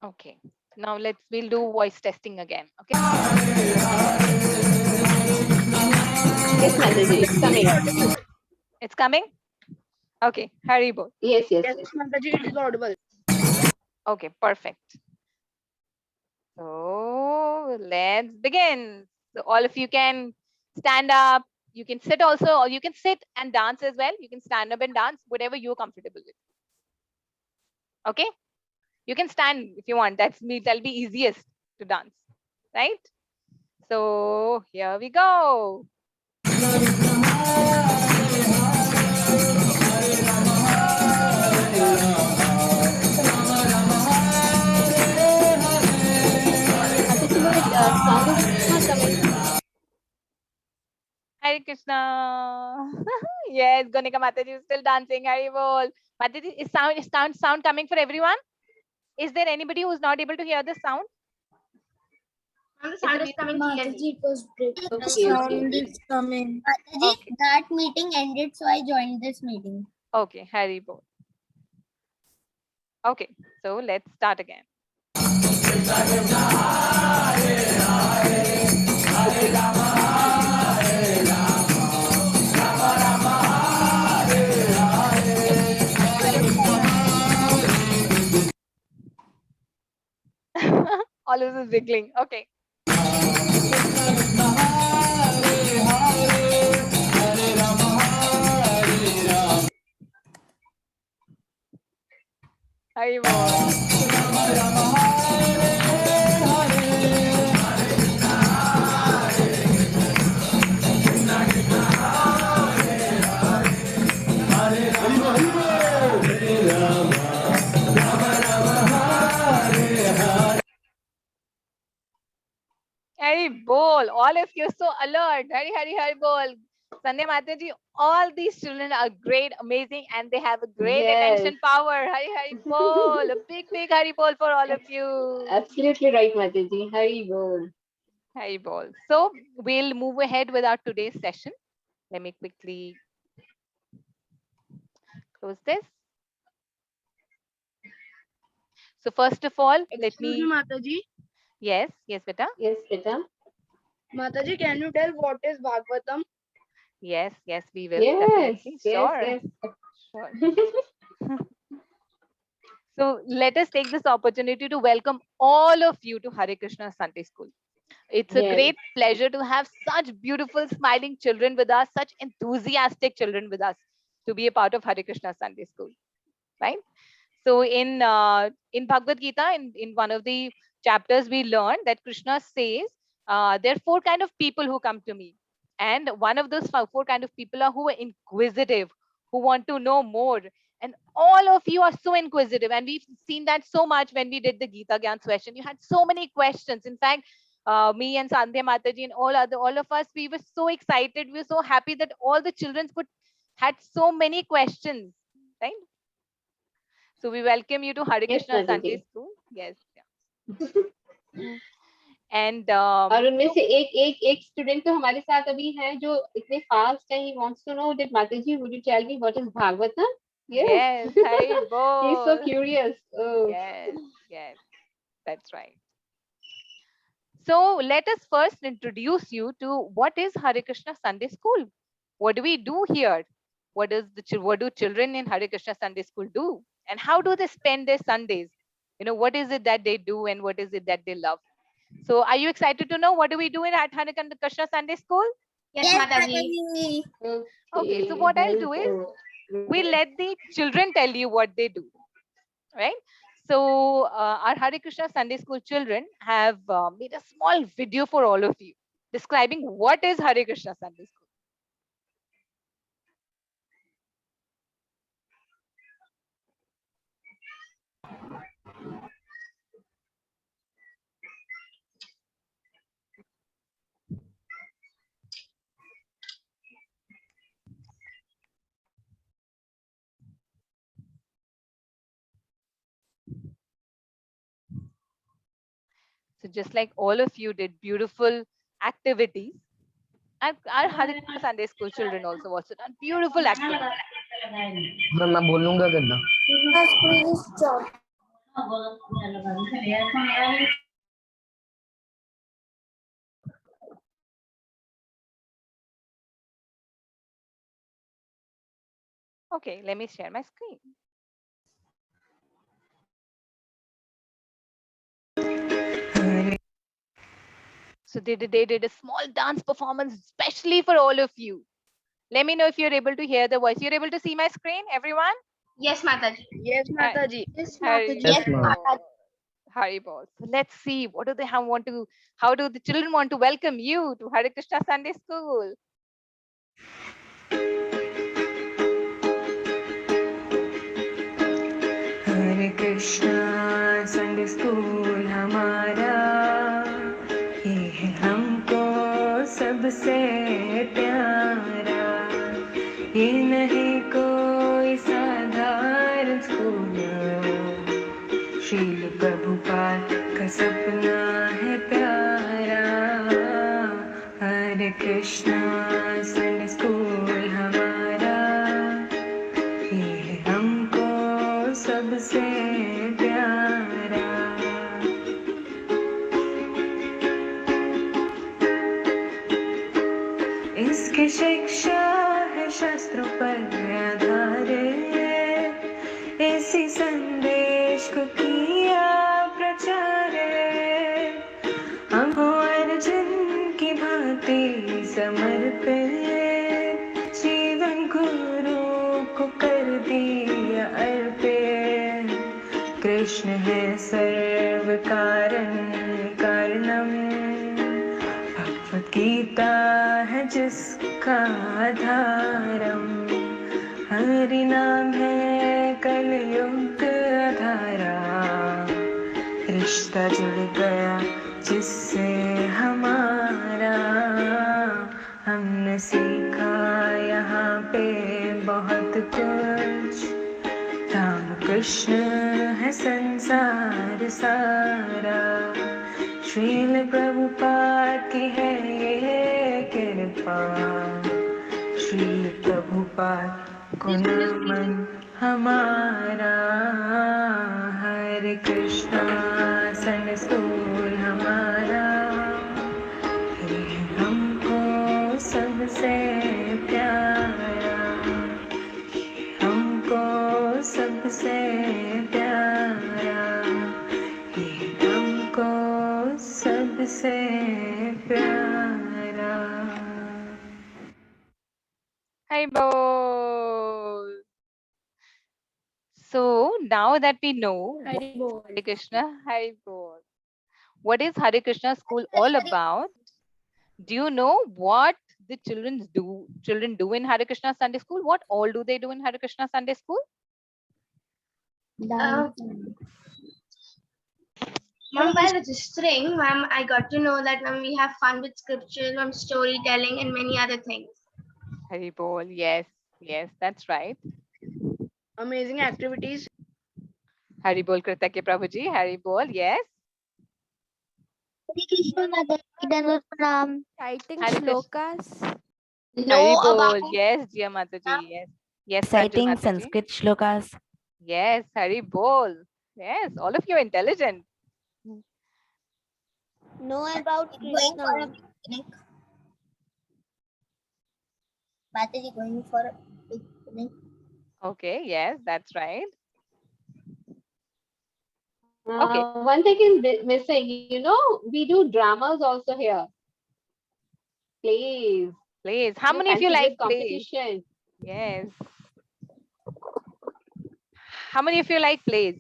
Okay. Now we'll do voice testing again. Okay. Yes, Mataji, it's coming. It's coming. Okay. Haribo. Yes, yes, Yes, yes. Mataji, it is audible. Okay. Perfect. So let's begin. So all of you can stand up. You can sit also, or you can sit and dance as well. You can stand up and dance, whatever you're comfortable with. Okay. You can stand if you want. That'll be easiest to dance, right? So here we go. Mataji, but sound is not coming. Hare Krishna. Yes, Gonika Mataji is still dancing. Hari Bol. Mataji, is sound coming for everyone? Is there anybody who's not able to hear the sound? And the sound is coming clearly. Mataji, it was breaking. Okay, The sound okay. is coming. Mataji, Okay. that meeting ended, so I joined this meeting. Okay, Hari Bol. Okay, so let's start again. All of this is wiggling. Okay. Hari Bol. Hari Bol. All of you so alert. Hari Bol. Sandhya Mataji, all these children are great, amazing, and they have a great Yes. attention power. Hari Bol. A big Hari Bol for all of you. Absolutely right, Mataji. Hari Bol. Hari Bol. So we'll move ahead with our today's session. Let me quickly close this. So first of all, let Excuse me, me. Mataji. Yes, beta. Yes, beta. Mataji, can you tell what is Bhagavatam? Yes, we will Yes, definitely. yes, Sure. yes. Sure. So let us take this opportunity to welcome all of you to Hare Krishna Sunday School. It's a Yes. great pleasure to have such beautiful, smiling children with us, such enthusiastic children with us to be a part of Hare Krishna Sunday School, right? So in Bhagavad Gita, in one of the chapters, we learned that Krishna says there are four kind of people who come to me, and one of those four kind of people are who are inquisitive, who want to know more. And all of you are so inquisitive, and we've seen that so much when we did the Gita Gyan session. You had so many questions. In fact, me and Sandhya Mataji and all of us, we were so excited. We were so happy that all the children had so many questions, right? So we welcome you to Hare Yes, Krishna Sunday Mataji. School. Yes. Yeah. And और उनमें से एक student तो हमारे साथ अभी है जो इतने फास्ट है. He wants to know that Mataji, would you tell me what is Bhagavatam? yes, Hari He's so Bol. curious. Oh. Yes, that's right. So let us first introduce you to what is Hare Krishna Sunday School. What do we do here? What do children in Hare Krishna Sunday School do? And how do they spend their Sundays? What is it that they do and what is it that they love? So are you excited to know what do we do in at Hare Krishna Sunday School? Yes, Mataji. Okay, so what I'll do is we'll let the children tell you what they do, right? So our Hare Krishna Sunday School children have made a small video for all of you describing what is Hare Krishna Sunday School. So just like all of you did beautiful activities, and our Hare Krishna Sunday School children also done beautiful activities. मैं बोलूंगा करना. Please stop. Okay, let me share my screen. So they did a small dance performance especially for all of you. Let me know if you're able to hear the voice. You're able to see my screen, everyone? Yes, Mataji. Yes, Mataji. Yes, Hari Mataji. Bol. Hari Bol. So let's see, what do they have want to, how do the children want to welcome you to Hare Krishna Sunday School? Hare Krishna Sunday school हमारा, ये है हमको सबसे प्यारा, ये नहीं कोई साधारण स्कूल, शील प्रभुपाद का सपना है प्यारा। हरे कृष्णा संडे स्कूल हमारा, ये है हमको सबसे प्यारा। इसकी शिक्षा है शास्त्रों पर आधारित, इसी संदेश को किया प्रचार। हम हो अर्जुन की भांति समर्पित, जीवन गुरु को कर दिया अर्पित। कृष्ण है सर्व कारण कारणम, भगवत गीता है जिसका आधारम। हरि नाम है कलयुग आधारा, रिश्ता जुड़ गया जिससे हमारा। हमने सीखा यहाँ पे बहुत कुछ, राम कृष्ण है संसार सारा। श्रील प्रभुपाद की है ये कृपा, श्रील प्रभुपाद को नमन हमारा। हरे कृष्णा संडे स्कूल हमारा, ये हमको सबसे प्यारा, हमको सबसे प्यारा, ये हमको सबसे प्यारा। Hari Bol. So now that we know Hare Krishna, Hari Bol. What is Hare Krishna school all about? Do you know what the children do? Children do in Hare Krishna Sunday School? What all do they do in Hare Krishna Sunday School? Ma'am, by registering, ma'am, I got to know that ma'am, we have fun with scripture, ma'am, storytelling, and many other things. Hari Bol. Yes, yes, that's right. Amazing activities. Hari Bol Kritake Prabhuji. Hari Bol. Yes. Hare Krishna Mataji, Dhanur Pranam. Citing Hare Krishna. shlokas, Hari No, Bol. about Yes, dear Mataji. Yes. Yes, Pranjal citing Mataji. Sanskrit shlokas. Yes, Hari Bol. Yes, all of you are intelligent. Know about going for a picnic. Mataji going for a picnic. Okay, yes, that's right. Okay. One thing is missing. You know, we do dramas also here. Plays. Plays. How know, many of you fancy like dress plays? competition. Yes. How many of you like plays?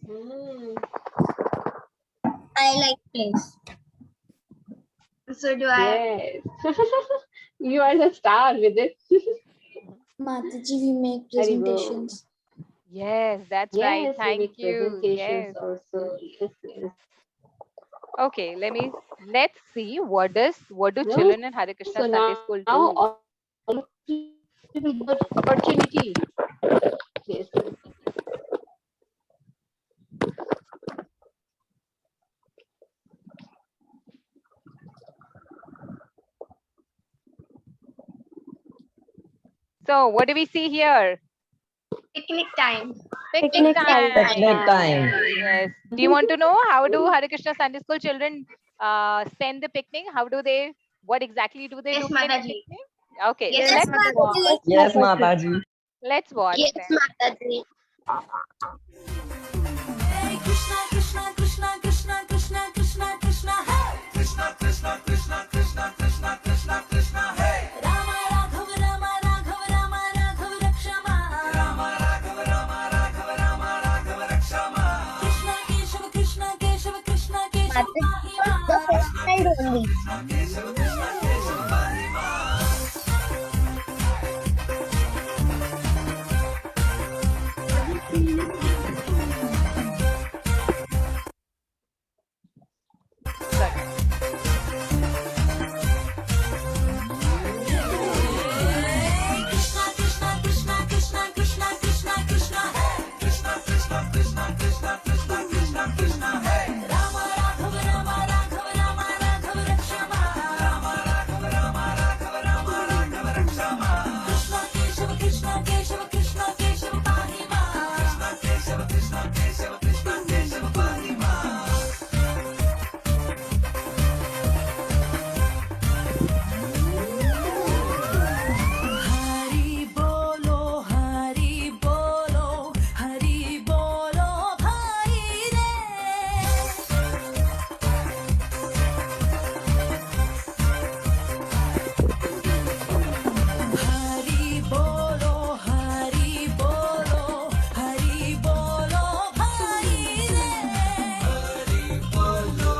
I like plays. So do I. Yes. You are the star with it. Mataji, we make Hari Bol. presentations. Yes, that's right. Yes, we Thank make you. presentations Yes. also. Yes, yes. Okay, let's see what do No, children in Hare Krishna so Sunday now School do? all of you will get opportunity. Yes. So what do we see here? Picnic time. Picnic time. Picnic time. Yes. Do you want to know how do Hare Krishna Sunday School children spend the picnic? How do they? What exactly do they Yes, do in the Mataji. picnic? Okay, Yes, let's Mataji. watch. Yes, Mataji. Let's watch. Yes, Then. Mataji. Krishna Krishna Krishna Krishna Krishna Krishna Krishna Hey Krishna Krishna Krishna Krishna Krishna Krishna Krishna Hey Rama Raghav Rama Raghav Rama Raghav Rakshama Rama Raghav Rama Raghav Rama Raghav Rakshama Krishna Keshav Krishna Keshav Krishna Keshav Mataji, the first side only. Keshav Krishna Keshav Mahima Krishna Krishna Krishna Krishna Krishna Krishna Krishna Hey Krishna Krishna Krishna Krishna Krishna Krishna Krishna Hey Rama Raghav Rama Raghav Rama Raghav Rakshama Rama Raghav Rama Raghav Rama Raghav Rakshama Krishna Keshav Krishna Keshav Krishna Keshav Mahima Krishna Keshav Krishna Keshav Krishna Keshav Mahima Hari bolo bhai re Hari bolo bhai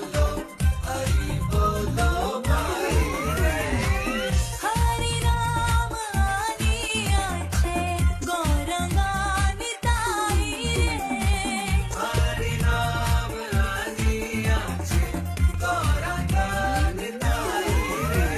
re Hari bolo bhai re Hari Ram ani ache Gauranga nitai re Hari Ram ani ache Gauranga nitai re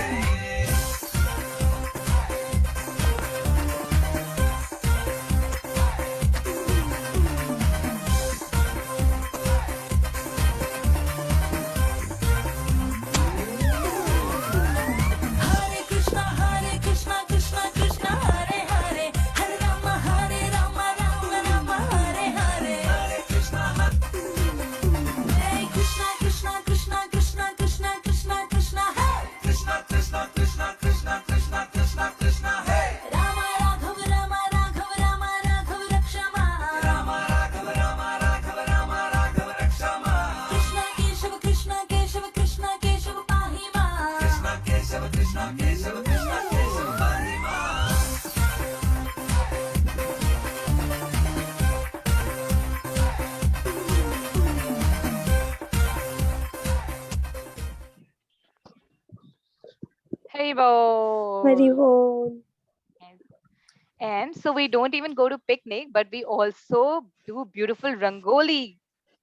Hare Krishna Krishna Krishna Hare Hare Hare Rama Rama Rama Hare Hare Hare Krishna Hey Krishna Krishna Krishna Krishna Krishna Krishna Krishna Hey Krishna Krishna Krishna Krishna Krishna Krishna Krishna Hey Rama Raghav Rama Raghav Rama Raghav Rakshama Rama Raghav Rama Raghav Rama Raghav Rakshama Krishna Keshav Krishna Keshav Krishna Keshav Mahima Krishna Keshav Krishna Keshav Krishna Keshav Mahima Haribo. Haribol. And so we don't even go to picnic, but we also do beautiful rangoli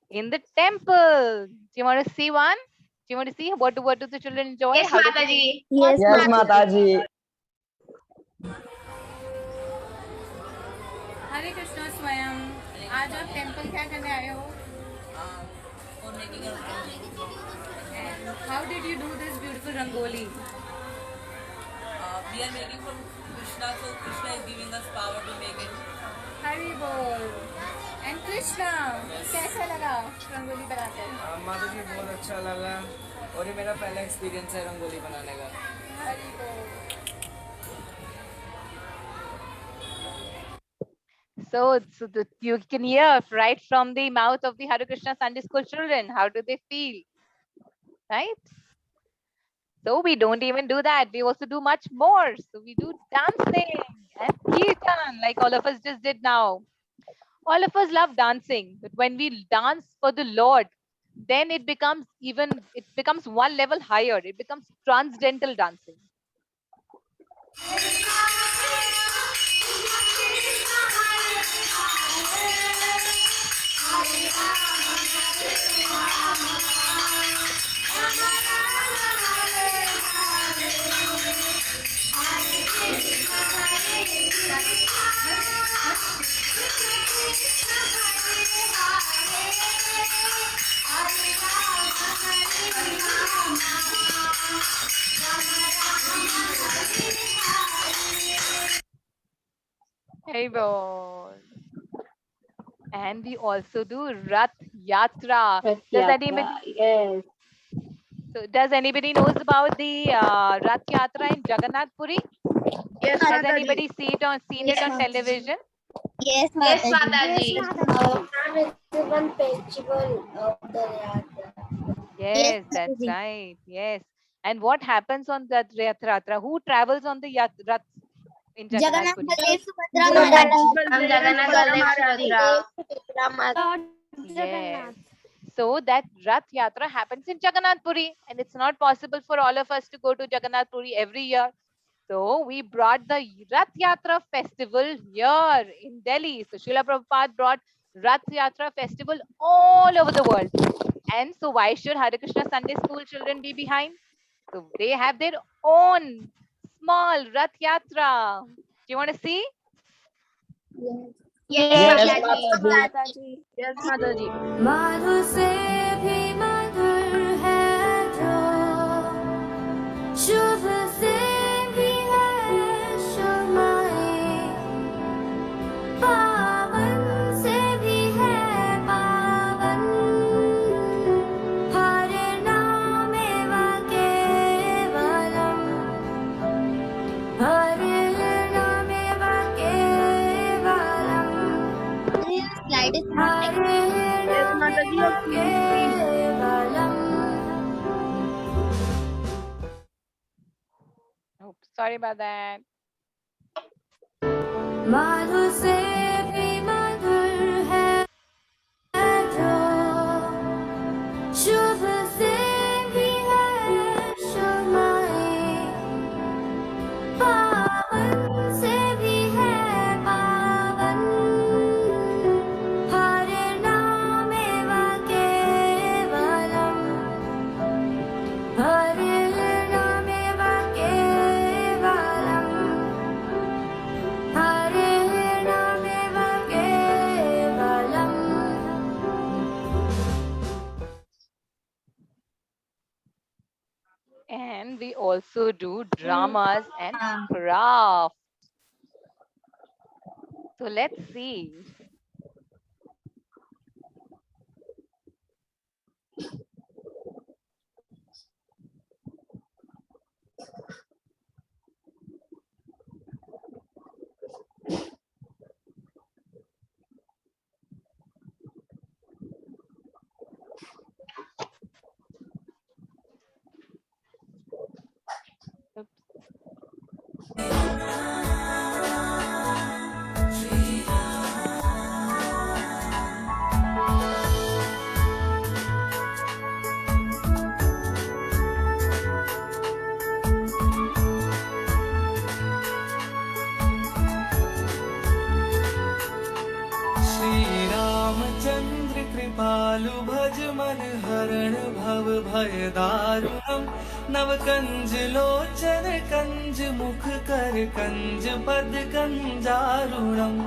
in the temple. Do you want to see one? Do you want to see what do the children enjoy? Yes, How do they- Mataji. Yes, Yes, Mataji. हरे कृष्णा स्वयं आज आप temple क्या करने आए हो? How did you do this beautiful rangoli? We are making from Krishna, so Krishna is giving us power to make it. Hari बोल. And Krishna, कैसा लगा रंगोली बनाकर? माता जी बहुत अच्छा लगा और ये मेरा पहला एक्सपीरियंस है रंगोली बनाने का. हरि बोल. So you can hear right from the mouth of the Hare Krishna Sunday School children. How do they feel? Right? So we don't even do that. We also do much more. So we do dancing and kirtan, like all of us just did now. All of us love dancing, but when we dance for the Lord, then it becomes one level higher. It becomes transcendental dancing. Hey, bol. And we also do Rath Yatra. Rath Does Yatra, anybody yes. does anybody knows about the Rath Yatra in Jagannath Puri? Yes, Has Mataji. anybody seen it on Mataji. television? Yes, Yes, Mataji. Mataji. It's one festival of the Yatra. Yes, that's Mataji. right. Yes. And what happens on that Rath Yatra? Who travels on the Rath in Jagannath Jagannath Puri? Baldev Subhadra Maharaj. I'm Jagannath Baldev Subhadra. Yes. So that Rath Yatra happens in Jagannath Puri, and it's not possible for all of us to go to Jagannath Puri every year. So we brought the Rath Yatra festival here in Delhi. So Srila Prabhupada brought Rath Yatra festival all over the world. And so why should Hare Krishna Sunday school children be behind? So they have their own small Rath Yatra. Do you want to see? Yes, Yes, Mataji. Mataji. Yes, Mataji. मधु से भी मधुर है जो शुभ से भी है शुमाए पावन से भी है पावन हरे नामे वा केवलम हरे नामे वा केवलम Slide is Hare Yes, Mataji. Your screen, please. Kavalam Oops, sorry about that. मधु से भी मधुर है जो शुभ से भी है शुमाए पावन से भी है पावन हरे नामे वा केवलम हरे नामे वा केवलम हरे नामे वा केवलम And we also do dramas and crafts. So let's see. Oops. Shri Ramchandra कृपालु भज मन हरण भव भय दारुणम नव कंज लोचन कंज मुख कर कंज पद कंजारुणम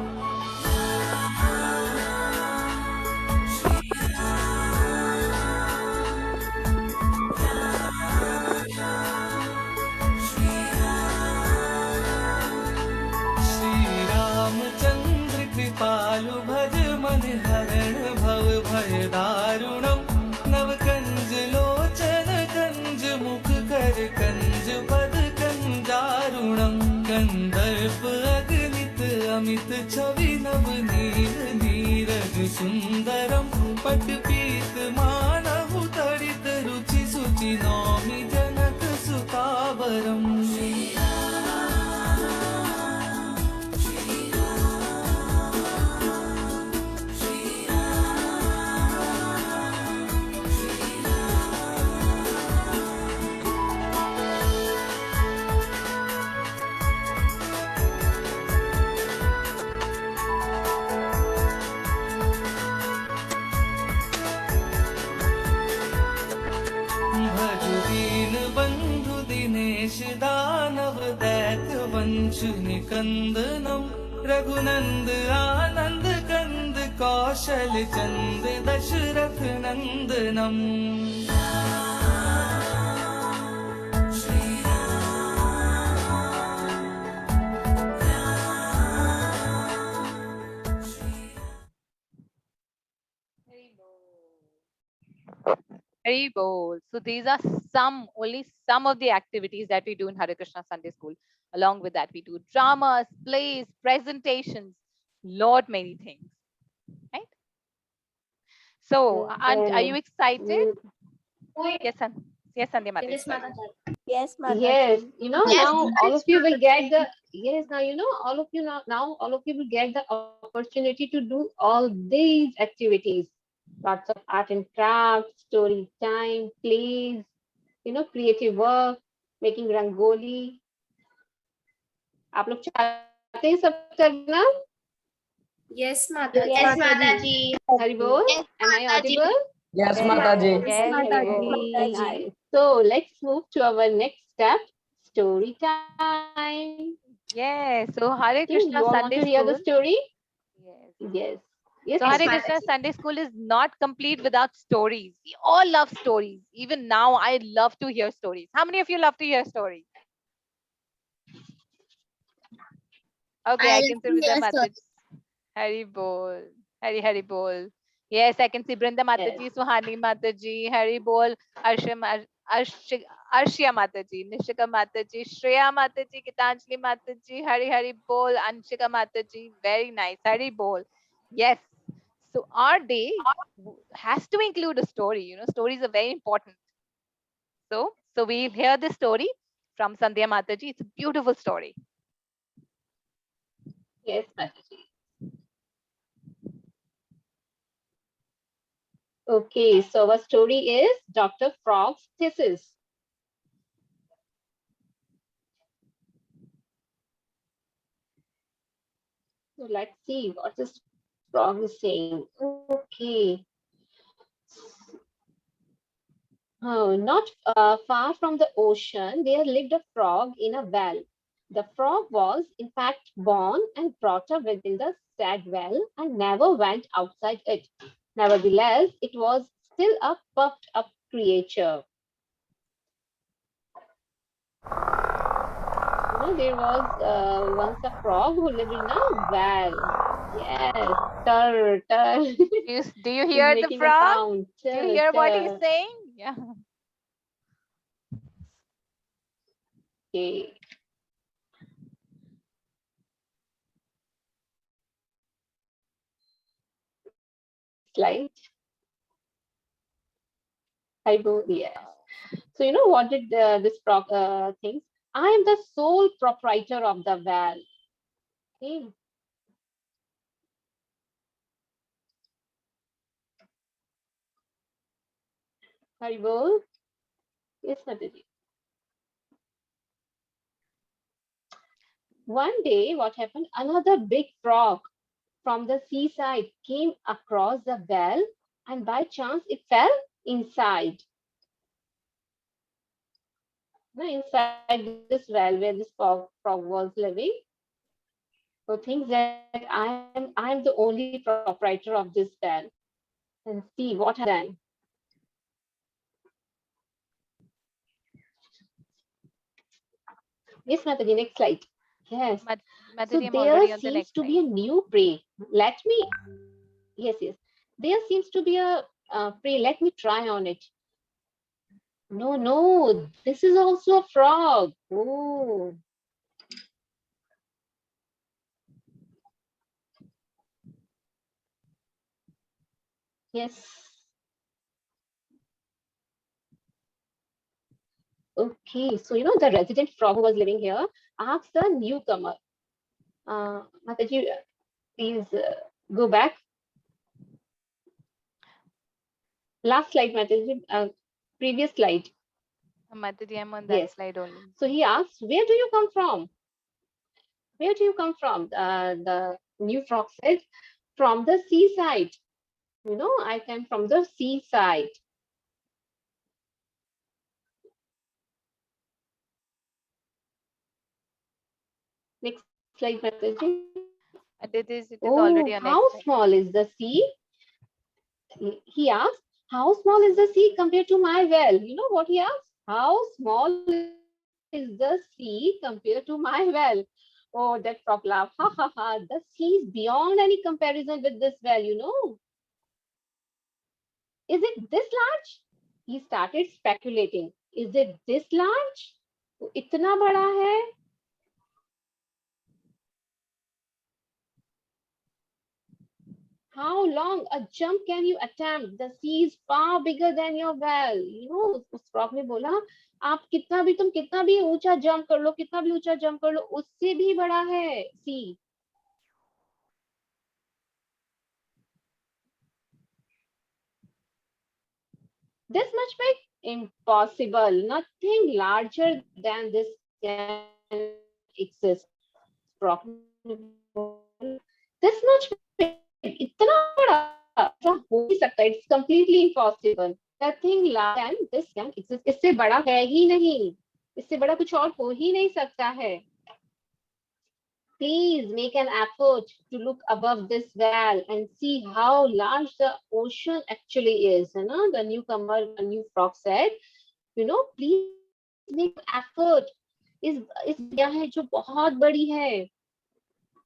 श्री रामचंद्र कृपालु भज मन हरण भव भय दारुणम नव कंज लोचन कंज मुख कर कंज पद कंजारुणम कंदर्प अगणित अमित छवि नव नील नीरज सुंदरम पट पीत मानहु तड़ित रुचि सुचि नौमि जनक सुतावरम भजु दीन बंधु दिनेश दानव दैत वंश निकंदनम रघुनंद आनंद कंद कौशल चंद Dasharath नंदनम Very bold. So these are only some of the activities that we do in Hare Krishna Sunday School. Along with that, we do dramas, plays, presentations, lot many things. Right? So, are you excited? Yes, Sandhya Mataji. Yes, Mataji. Yes, Mataji. Yes, you know, Yes, now all of yes, you will get the, yes, now, you know, all of you now all of you will get the opportunity to do all these activities. Lots of art and craft, story time, plays, you know, creative work, making rangoli. आप लोग चाहते हैं सब करना? Yes, Mataji. Yes, Mataji. Hari bol. Yes, Am I Mataji. audible? Yes, Mataji. Yes, Very nice. So let's move to our next step, story time. yes. So Hare Okay, you Krishna all want Sunday to hear the School. story? Yes. Yes. Yes, So Hare Mataji. Krishna Sunday School is not complete without stories. We all love stories. Even now, I love to hear stories. How many of you love to hear stories? Okay, I can see Vidya Mataji. Hari Bol. Hari Bol. Yes, I can see Brinda Mataji, Suhani Mataji, Hari Bol, Arshia Mataji, Nishika Mataji, Shreya Mataji, Gitanjali Mataji, Hari Bol, Anshika Mataji. Very nice. Hari Bol. Yes. So our day has to include a story. You know, stories are very important. So we'll hear the story from Sandhya Mataji. It's a beautiful story. yes, Mataji. Okay, so our story is Dr. Frog's thesis. So let's see what this frog is saying. Okay. Oh, not far from the ocean, there lived a frog in a well. The frog was, in fact, born and brought up within the said well and never went outside it. Nevertheless, it was still a puffed up creature. You know, there was once a frog who lived in a well. Yes, tur, tur. Do you He's hear the making a frog? sound. Do you Tur, hear what he's tur. saying? Yeah. Okay. Slide. Yes. So you know what did this frog think? I am the sole proprietor of the well. Okay. Haribo. Yes, Mataji. One day, what happened? Another big frog from the seaside came across the well, and by chance it fell inside. No, inside this well where this frog was living. So thinks that I am the only proprietor of this well. And see what has done. Yes, Mataji, next slide. Yes. So Mataji, I'm there already on the seems next to slide. be a new prey. Let me, yes. There seems to be a prey. Let me try on it. No, this is also a frog. Oh. Yes. Okay, so you know the resident frog who was living here asked the newcomer, Mataji, please go back. Last slide, Mataji, previous slide. Mataji, I'm on that Yes. slide only. So he asked, where do you come from? Where do you come from? The new frog said, from the seaside. You know, I came from the seaside. Next slide, Mataji. It is Oh, already on how next slide. small is the sea? He asked, how small is the sea compared to my well? You know what he asked? How small is the sea compared to my well? Oh, that frog laughed. Ha ha ha. The sea is beyond any comparison with this well, you know. Is it this large? He started speculating. Is it this large? वो इतना बड़ा है? How long a jump can you attempt? The sea is far bigger than your well. You know, उस frog ने बोला, आप तुम कितना भी ऊंचा जंप कर लो, कितना भी ऊंचा जंप कर लो, उससे भी बड़ा है sea. This much big? Impossible. Nothing larger than this can exist. Frog ने बोला, this much big? इतना बड़ा? ऐसा हो ही सकता है. It's completely impossible. Nothing larger than this can exist. इससे बड़ा है ही नहीं. इससे बड़ा कुछ और हो ही नहीं सकता है. Please make an effort to look above this well and see how large the ocean actually is. You know, the newcomer, the new frog said, you know, please make an effort. इस क्या है जो बहुत बड़ी है.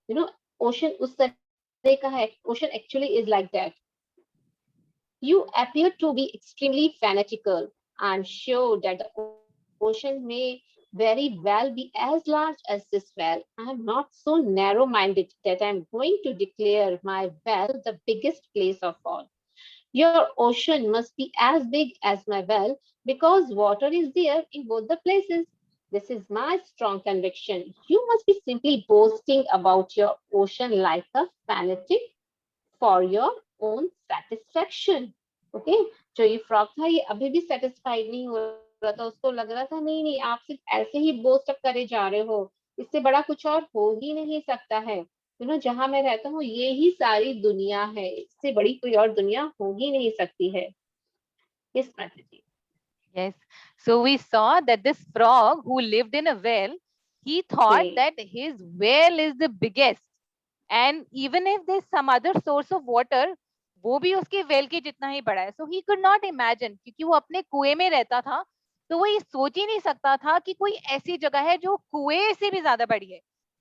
You know, ocean उस तरह का है. Ocean actually is like that. You appear to be extremely fanatical. I'm sure that the ocean may very well be as large as this well. I am not so narrow-minded that I'm going to declare my well the biggest place of all. Your ocean must be as big as my well because water is there in both the places. This is my strong conviction. You must be simply boasting about your ocean like a fanatic for your own satisfaction. Okay? जो ये frog था ये अभी भी satisfied नहीं हो रहा था. उसको लग रहा था नहीं आप सिर्फ ऐसे ही boast करे जा रहे हो. इससे बड़ा कुछ और हो ही नहीं सकता है. You know, जहाँ मैं रहता हूँ ये ही सारी दुनिया है. इससे बड़ी कोई और दुनिया हो ही नहीं सकती है. Yes, Mataji. Yes. So we saw that this frog who lived in a well, he thought Okay. that his well is the biggest. And even if there's some other source of water, वो भी उसके well के जितना ही बड़ा है. So he could not imagine, क्योंकि वो अपने कुएं में रहता था, तो वो ये सोच ही नहीं सकता था कि कोई ऐसी जगह है जो कुएं से भी ज्यादा बड़ी है,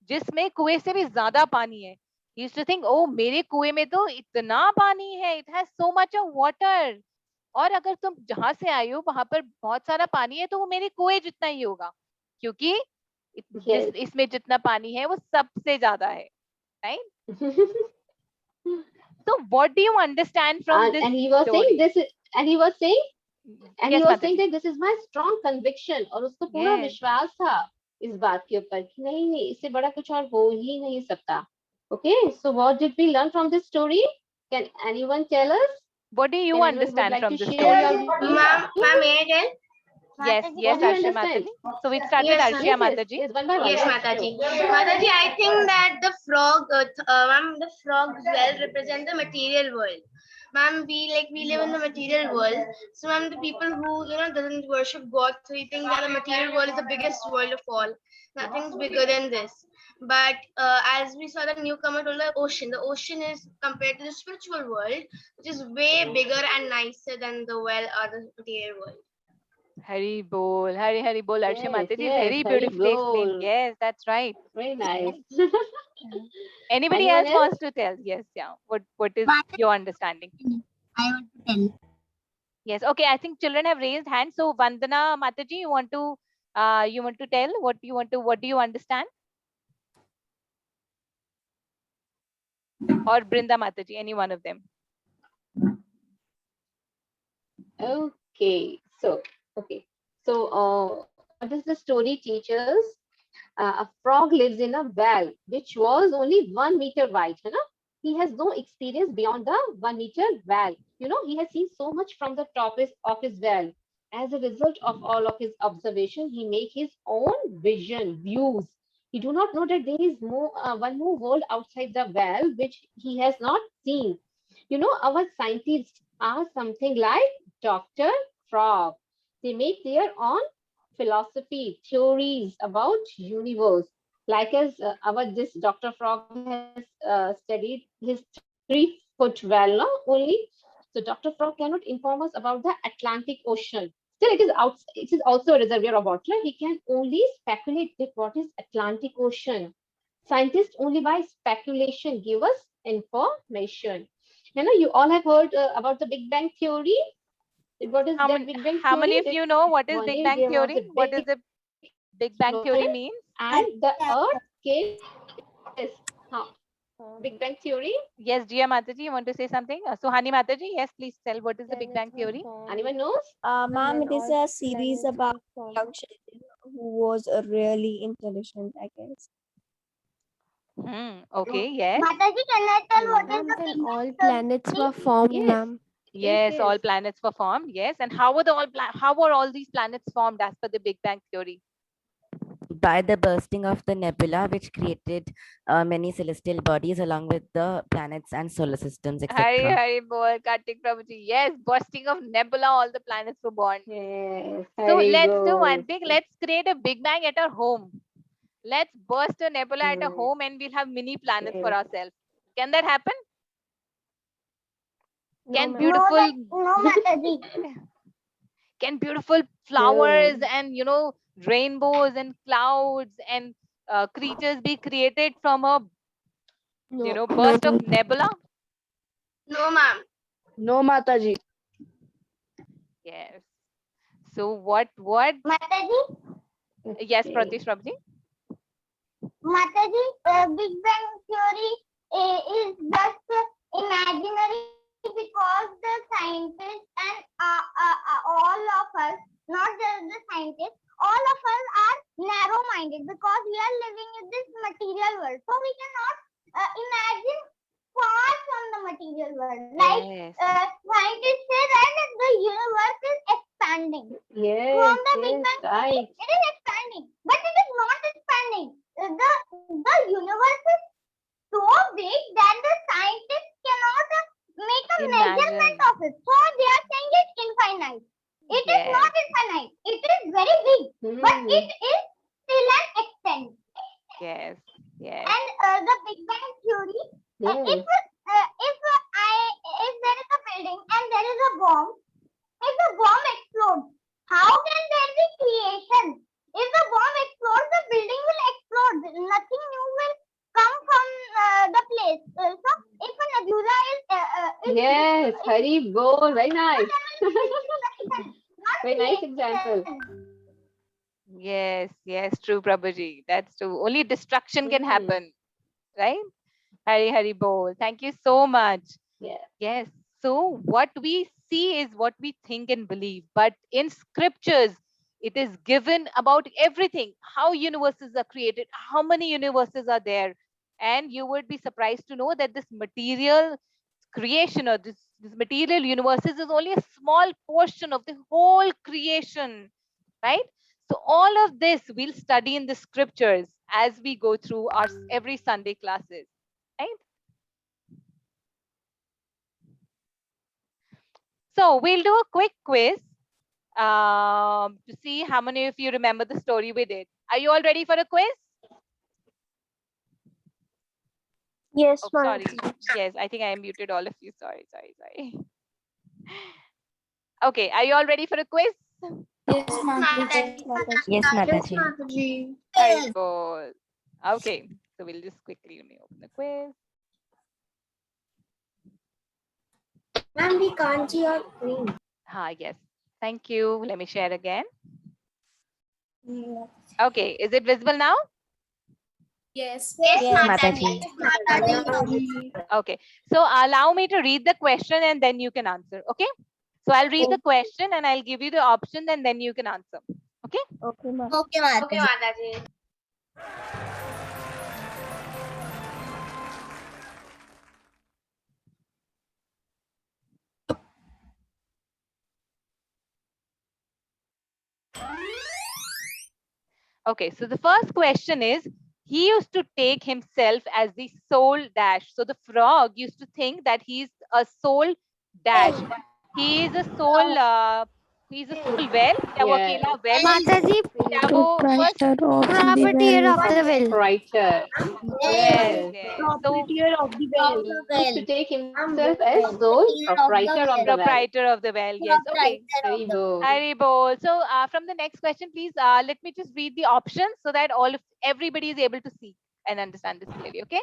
जिसमें कुएं से भी ज्यादा पानी है. He used to think, oh, मेरे कुएं में तो इतना पानी है, it has so much of water. और अगर तुम जहां से आई हो वहां पर बहुत सारा पानी है तो वो मेरे कुएं जितना ही होगा, क्योंकि Yes. इसमें जितना पानी है वो सबसे ज्यादा है, right? So what do you understand from this And he was story? saying this is, and he was saying Yes, he was Mataji. saying that this is my strong conviction. और उसको पूरा Yes. विश्वास था इस बात के ऊपर कि नहीं इससे बड़ा कुछ और हो ही नहीं सकता. Okay, so what did we learn from this story? Can anyone tell us? What do you Anyone would understand like from to the share story? your views? Ma'am, may I tell? Yes, Mataji, yes, What do you Arshia understand? Mataji. So we start with Yes, Arshia Yes, Mataji. yes, one by one. Yes, Mataji. Mataji, I think that the frog, ma'am, the frog well represent the material world. Ma'am, we live in the material world. So, ma'am, the people who doesn't worship God, so we think that the material world is the biggest world of all. Nothing's bigger than this. But as we saw the newcomer told the ocean is compared to the spiritual world, which is way bigger and nicer than the well or the material world. Hari Bol, Hari Bol, Arshia Yes, Mataji. yes, Very Hari beautifully explained. Bol. Yes, that's right. Very nice. Anybody Anyone else wants to tell? Yes, yeah. What is your understanding? I want to tell. Yes. Okay. I think children have raised hands. So Vandana Mataji, you want to tell what do you understand? Or Brinda Mataji, any one of them. Okay, so what does the story teach us? A frog lives in a well which was only 1 meter wide. You know, he has no experience beyond the 1 meter well. You know, he has seen so much from the top of his well. As a result of all of his observation, he make his own views. He do not know that there is one more world outside the well which he has not seen. You know, our scientists are something like Dr. Frog. They make their own philosophy, theories about universe. Like as this Dr. Frog has studied his 3-foot well, no? Only. So Dr. Frog cannot inform us about the Atlantic Ocean. Still, it is also a reservoir of water. He can only speculate that what is Atlantic Ocean. Scientists only by speculation give us information. You know, you all have heard about the Big Bang Theory. What is How that many, Big Bang how many Theory? of you know what is One Big day Bang there was Theory? a What big is the Big Bang explosion Theory means? and the Earth came. Yes. Huh. Big Bang Theory. Yes, Jia Mataji, you want to say something? Suhani Mataji, yes, please tell what is the Big Bang Theory? Anyone knows? Ma'am, it is a series about young children who was really intelligent, I guess. Okay, yes. Mataji, can I tell what is Ma'am, the when Big Bang all planets were formed, Yes. ma'am. Yes, all yes. planets were formed. Yes, and how were how were all these planets formed as per the Big Bang Theory? By the bursting of the nebula, which created many celestial bodies along with the planets and solar systems, Hari etc. Hari Bol, Kartik Prabhuji. Yes, bursting of nebula, all the planets were born. Yes. So Very let's do good. one thing. Let's create a Big Bang at our home. Let's burst a nebula at a Hmm. home and we'll have mini planets for Yes. ourselves. Can that happen? No, Can ma'am. beautiful No, Mataji. can beautiful flowers and rainbows and clouds and creatures be created from a No, burst of nebula? No, ma'am. no, Mataji. Yes. So what Mataji, yes, Okay. Pratish Prabhuji? Mataji, Big Bang Theory is just imaginary because the scientists and all of us, not just the scientists, all of us are narrow-minded because we are living in this material world. So we cannot imagine far from the material world. Like Yes. scientists say that the universe is expanding. Yes. From the Big Yes. Bang Theory, Right. it is expanding, but it is not expanding. The universe is so big that the scientists cannot make a measurement Imagine. of it. So they are saying it's infinite. It is Yes. not infinite. It is very big, but Hmm. it is still an extent. Yes. Yes. And the Big Bang Theory, Yes. if there is a building and there is a bomb, if the bomb explodes, how can there be creation? If the bomb explodes, the building will explode. Nothing new will come from the place. So if a nebula is Yes. Hari Bol. Very nice. not Very nice creation. example. Yes. Yes. True, Prabhuji. That's true. Only destruction can Hmm. happen, right? Hari Hari Bol. Thank you so much. Yeah. Yes. So what we see is what we think and believe. But in scriptures, it is given about everything, how universes are created, how many universes are there. And you would be surprised to know that this material creation or this material universes is only a small portion of the whole creation, right? So all of this we'll study in the scriptures as we go through our every Sunday classes, right? So we'll do a quick quiz to see how many of you remember the story we did. Are you all ready for a quiz? Yes, Oh, ma'am. sorry. Yes, I think I muted all of you. Sorry. Okay, are you all ready for a quiz? Yes, ma'am. Yes, Mataji. Mataji. Very good. Okay, so we'll just quickly let me open the quiz. Ma'am, we can't see your screen. Yes. Thank you. Let me share again. Okay, is it visible now? Yes, Mataji. Okay, so allow me to read the question and then you can answer. Okay, so I'll read the question and I'll give you the option and then you can answer. Okay. Okay, ma'am. Okay, Okay, Mataji. Mataji. Okay, so the first question is, he used to take himself as the soul dash. So the frog used to think that he's a soul dash. He is a soul. He's a soul well. क्या वो Yes. अकेला well? Mataji, क्या वो first? property of the well. Writer. Yes. Yes. Yes. So Proprietor of the well. He used to take himself as soul proprietor of the well. proprietor of the well. Yes. Okay. Hari Bol. Hari Bol. So from the next question, please let me just read the options so that everybody is able to see and understand this clearly. Okay.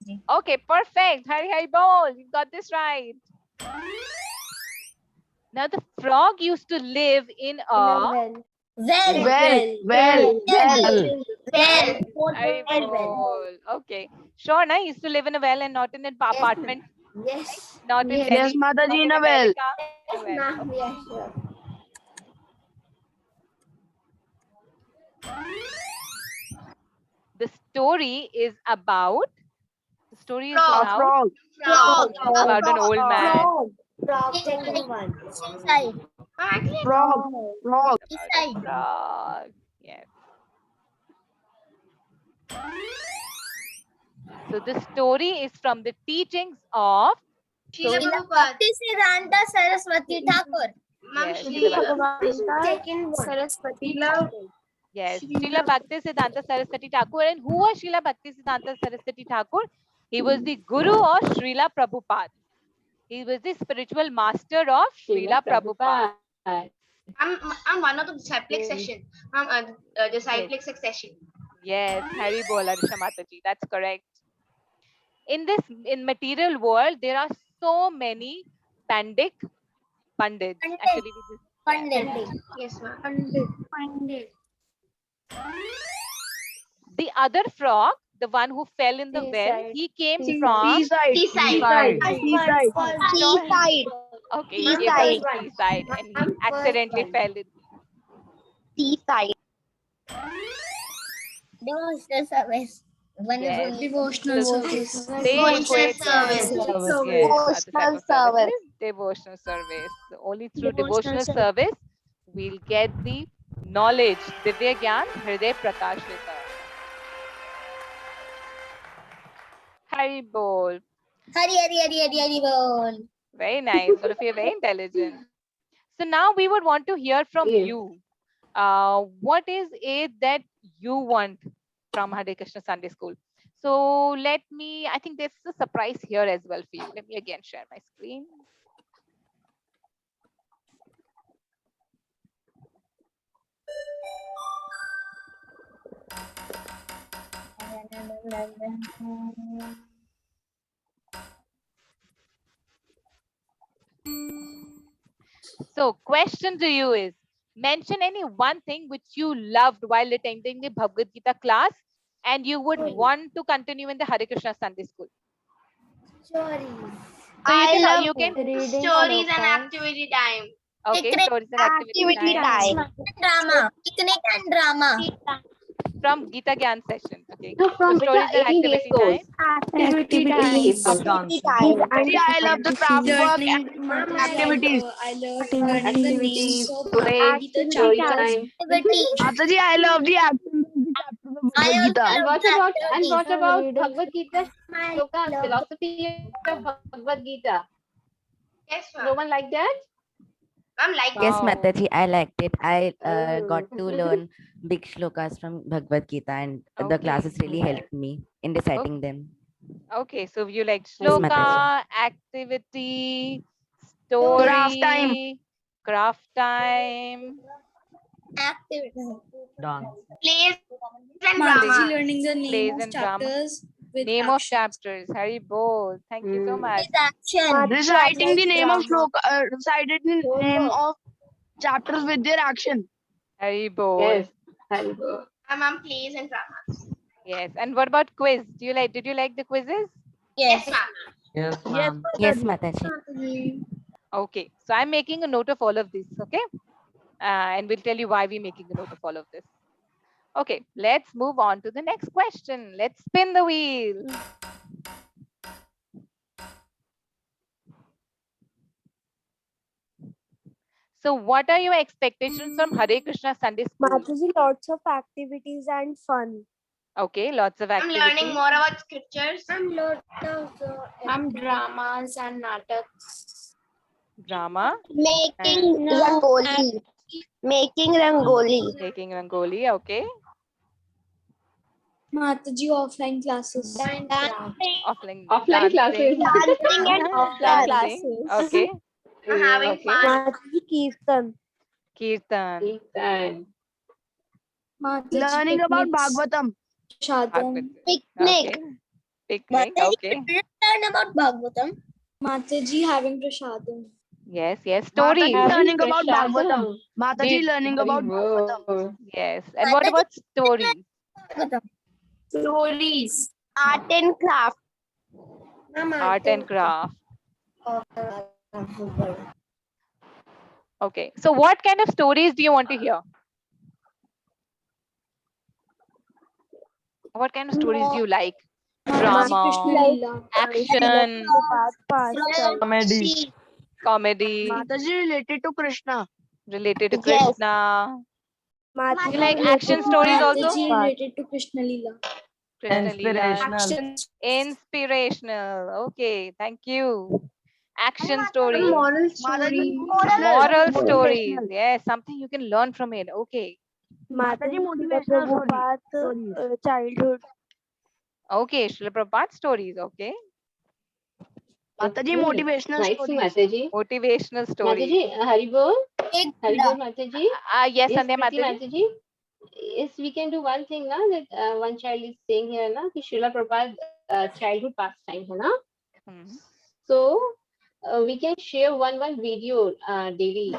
Mataji. Okay, perfect. Hari bol. You got this right. Now the frog used to live in a Well. Well. Hari bol. Okay. Sure, na? He used to live in a well and not in an apartment. Yes. Not in Yes. Delhi. Yes, Mataji, not in a well. America. In a well. Ma'am, yes, sure. The story is about. The story is Frog. about. Frog. About an old man. Frog. Second one. Inside. Actually, Frog. About a Inside. frog. Yes. So the story is from the teachings of. Srila So- Prabhupada. Bhakti Siddhanta Saraswati Thakur. Ma'am, Yes, Srila Second one. Saraswati Thakur. Yes, Srila Bhakti Siddhanta Saraswati Thakur. And who was Srila Bhakti Siddhanta Saraswati Thakur? He was the guru of Srila Prabhupada. He was the spiritual master of Srila Prabhupada. I'm one of the disciplic session. Disciplic succession. Yes, Hari Bol, Arisha Mataji. That's correct. In material world, there are so many pandits. Pandit. Actually, Pandit. Yes, ma'am. Pandit. the other frog, the one who fell in the well, Seaside. he came Seaside. from. Seaside. Seaside. Okay, he came from the seaside and he accidentally fell in. Seaside. Devotional service. One Yes. is only devotional service. Devotional service. Yes, Devotional service. Devotional service. So only through devotional service we'll get the knowledge. Divya Gyan, Hriday Prakashita. Hari Bol. Hari bol. Very nice. All of you are very intelligent. So now we would want to hear from Yes. you. What is it that you want from Hare Krishna Sunday School? So I think there's a surprise here as well for you. Let me again share my screen. So question to you is, mention any one thing which you loved while attending the Bhagavad Gita class and you would want to continue in the Hare Krishna Sunday School. Stories. So you can Stories and activity time. okay, Picnic stories and activity time Drama. Picnic and drama. from Gita Gyan session. Okay. No, from So stories and 18 days activity course. time. Activities. I love the craft work activities. Activities, play, story time. Activities. Mataji, I love the activities. I Gita. And what about Bhagavad Gita? I Shloka, love philosophy of Bhagavad Gita. Yes, No ma'am. one like that? I'm like Wow. Yes, Mataji, I liked it. I Oh. got to learn big shlokas from Bhagavad Gita, and the classes really helped me in reciting them. Okay, so you like Yes, Mataji. shloka, activity, story, craft time. activities. plays and Mataji drama. learning the Plays and drama. Name of chapters. Hari Bol. Thank you so much. Is action. Reciting the name of shloka, recited the name of chapters with their action. Hari Bol. Yes. Hari Bol. Ma'am, plays and dramas. Yes. And what about quiz? Did you like the quizzes? Yes, Yes. ma'am. Yes, ma'am. Yes, Mataji. Okay. So I'm making a note of all of this. Okay. And we'll tell you why we're making a note of all of this. Okay. Let's move on to the next question. Let's spin the wheel. So what are your expectations from Hare Krishna Sunday School? Mataji, lots of activities and fun. Okay. Lots of I'm activities. learning more about scriptures. dramas and nataks. Drama. Making rangoli. Making rangoli. Taking Rangoli. Okay. Mataji offline classes. Offline Offline classes. Dancing and Dancing. classes. Okay. I'm having Okay. fun. Mataji, Kirtan. Kirtan. And Mataji Learning about picnics, Bhagavatam. Shadam. Bhagavad. picnic. Okay. Picnic. Mataji, Okay. did you learn about Bhagavatam? Mataji having prasadam. Yes, yes. Mataji Stories. learning about Prasadam. Bhagavatam. Mataji Did learning about Bhagavatam. Haribol. yes. And what Mataji, about stories? Bhagavatam. Stories. Art and craft. Ma'am, Art and craft. Okay. So what kind of stories do you want to hear? What kind of stories do you like? Mataji Drama, Krishna Leela. action, Comedy. comedy, Mataji related to Krishna. related to Yes. Krishna. Mataji You like related action to stories also? Mataji Part. related to Krishna Leela. Krishna Leela. Inspirational. Inspirational. Okay, thank you. Action stories, Mataji moral motivational. stories. Yes, something you can learn from it. Okay. Mataji motivational story. Prabhupada Stories. childhood. Okay, Srila Prabhupada stories. Okay. Mataji Okay. motivational Nice, stories. Mataji. Motivational stories. Mataji, Haribol. Big Haribol, Mataji. Yes, Yes, Sandhya Priti Mataji. Mataji. Yes, we can do one thing now that one child is saying here na कि Srila Prabhupada childhood pastime है ना. Hmm. So we can share one video daily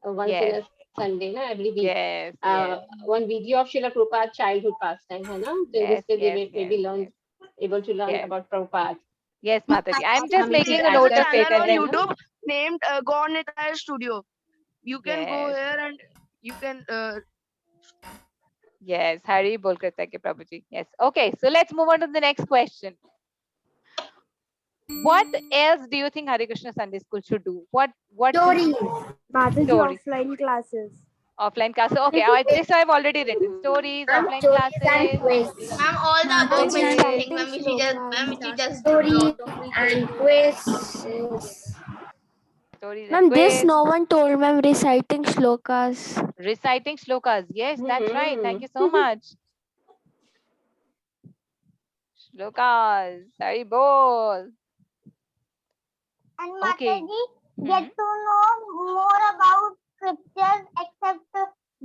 once in Yes. a Sunday na every week. Yes, yes, One video of Srila Prabhupada childhood pastime है ना. So in yes, this way they yes, may maybe yes, learn able to learn yes. about Prabhupada. Yes, Mataji. I'm just Hum is making a as note a of it Channel and on then YouTube named God Nitaya Studio. You can go yes, here and you can yes. Hari bol karta hai Prabhuji. Yes. Okay, so let's move on to the next question. What else do you think Hare Krishna Sunday School should do? What Stories. Mataji story? offline classes. Offline classes. Okay, this I've already written. Stories, Ma'am, offline stories and classes. quiz. Ma'am, all the above Mataji mentioned Okay. thing, ma'am, which you just, ma'am, which you just Stories wrote. and quiz. Stories and Ma'am, this quiz. no one told, ma'am. Reciting shlokas. Reciting shlokas. Yes, that's right. Thank you so Hmm. much. Shlokas. Hari bol. And Okay. Mataji, get to know more about scriptures except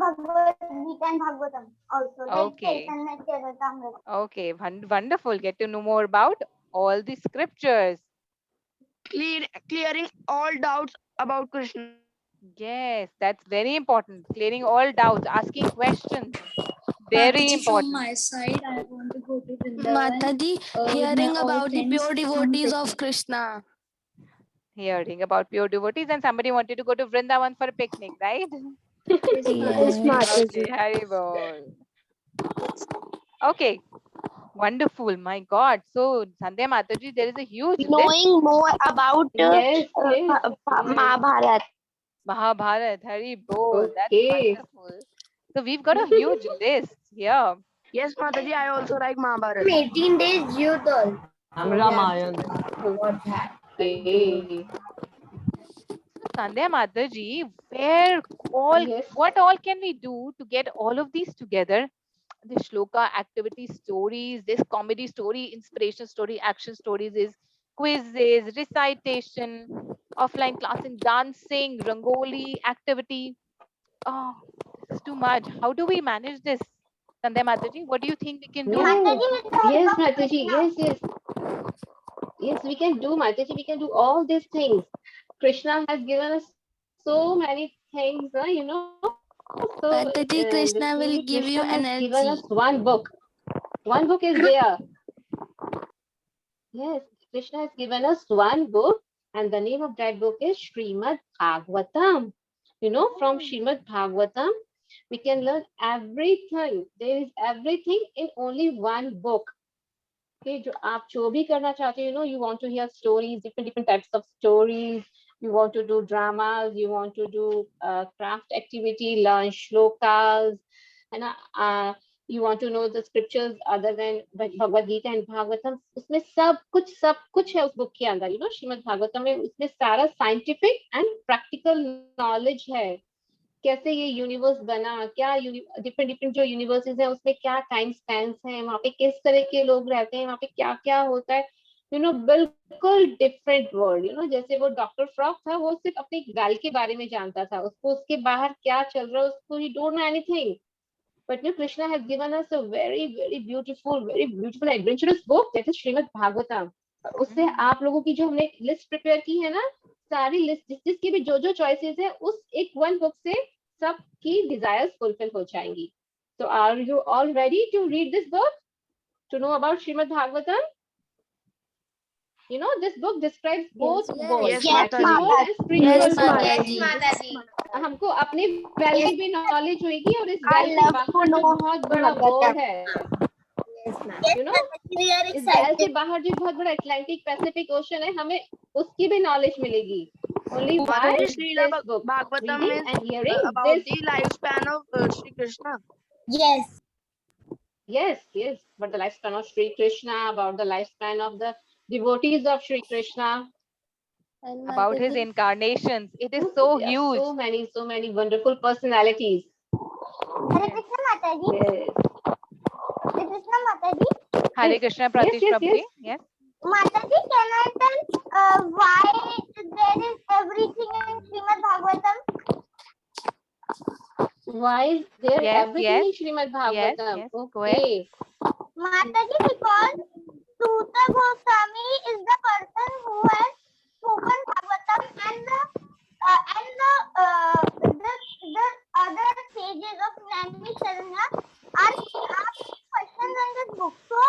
Bhagavad Gita and Bhagavatam also. Like Okay. Chaitanya Charitamrita. Okay. Wonderful. Get to know more about all the scriptures. clearing all doubts about Krishna. Yes, that's very important. Clearing all doubts, asking questions. Very Mataji, from important. my side, I want to go to Vrindavan. Mataji, with hearing my all about the friends pure on devotees picnic. of Krishna. Hearing about pure devotees, and somebody wanted to go to Vrindavan for a picnic, right? Yes, Mataji. Okay, Hari bol. Okay, wonderful. My God. So, Sandhya Mataji, there is a huge list. Knowing more about Yes, yes. Mahabharata. Mahabharat, Hari bol. That's Okay. wonderful. So, we've got a huge list here. Yes, Mataji, I also like Mahabharata. 18 days Yudal. Ramayana. Okay. Sandhya Mataji, where all, Yes. what all can we do to get all of these together? The shloka activity stories, this comedy story, inspiration story, action stories, is quizzes, recitation, offline classing, dancing, rangoli activity. Oh, this is too much. How do we manage this? Sandhya Mataji, what do you think we can do? Yes, Mataji. Yes, yes. Yes, we can do, Mataji. We can do all these things. Krishna has given us so many things, you know. So Mataji, Krishna will basically, give you Krishna has given us energy. one book. One book is there. Yes, Krishna has given us one book, and the name of that book is Srimad Bhagavatam. You know, from Srimad Bhagavatam, we can learn everything. There is everything in only one book. Okay, जो भी करना चाहते हो, you know, you want to hear stories, different types of stories. You want to do dramas. You want to do craft activity, learn shlokas, and you want to know the scriptures other than Bhagavad Gita and Bhagavatam. उसमें सब कुछ है उस book के अंदर. You know, Shrimad Bhagavatam में उसमें सारा scientific and practical knowledge है. कैसे ये यूनिवर्स बना, क्या डिफरेंट जो यूनिवर्सेस है उसमें क्या टाइम स्पैन्स हैं, वहाँ पे किस तरह के लोग रहते हैं, वहाँ पे क्या क्या होता है, यू नो, बिल्कुल डिफरेंट वर्ल्ड. यू नो, जैसे वो डॉक्टर फ्रॉक था, वो सिर्फ अपने गाल के बारे में जानता था, उसको उसके बाहर क्या चल रहा है उसको ही don't know anything. But you know, Krishna has given us a very beautiful adventurous book that is Srimad Bhagavatam. उससे आप लोगों की जो हमने लिस्ट प्रिपेयर की है ना, सारी लिस्ट जिसकी भी जो चॉइसेस है उस एक वन बुक से सबकी डिजायर्स फुलफिल हो जाएंगी. So are you all ready to read this book? To know about Srimad Bhagavatam? You know, this book describes both worlds, material and spiritual world. Yes, Mataji. हमको अपने value भी knowledge होगी और इस value से बाहर जो बहुत बड़ा वर्ल्ड है, you know, इस वैल्यू से बाहर जो बहुत बड़ा अटलांटिक पैसिफिक ओशन है, हमें उसकी भी नॉलेज मिलेगी. Only by this book, Bhagavatam reading is and hearing about this. the lifespan of Sri Krishna. Yes. Yes, but the lifespan of Sri Krishna, about the lifespan of the devotees of Sri Krishna, About his incarnations. It is so there are huge. so many wonderful personalities. Hare Krishna Mataji. Yes. Hare Krishna Mataji. Hare Krishna, Pratish yes, Prabhuji. yes. Yes. Mataji, can I tell why there is everything in Srimad Bhagavatam? Why is there Yes, everything yes. in Srimad Bhagavatam? Yes, go ahead. Okay. Mataji, because Suta Goswami is the person who has spoken Bhagavatam, and the other sages of Nami Sharanya are asking questions in this book. So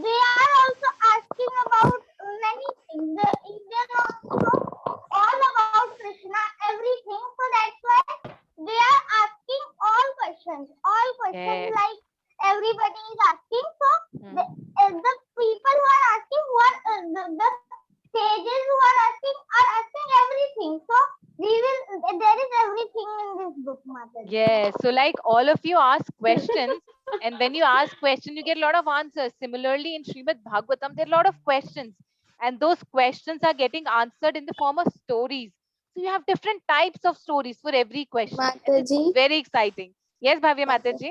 they are also asking about many things. The Indian also all about Krishna, everything. So that's why they are asking all questions Yes. like everybody is asking. So Hmm. the people who are asking, who are the sages who are asking everything. So there is everything in this book, Mataji. Yes. So like all of you ask questions, and when you ask questions, you get a lot of answers. Similarly, in Srimad Bhagavatam, there are a lot of questions, and those questions are getting answered in the form of stories. So you have different types of stories for every question. And it's Mataji. very exciting. Yes, Bhavya Mataji.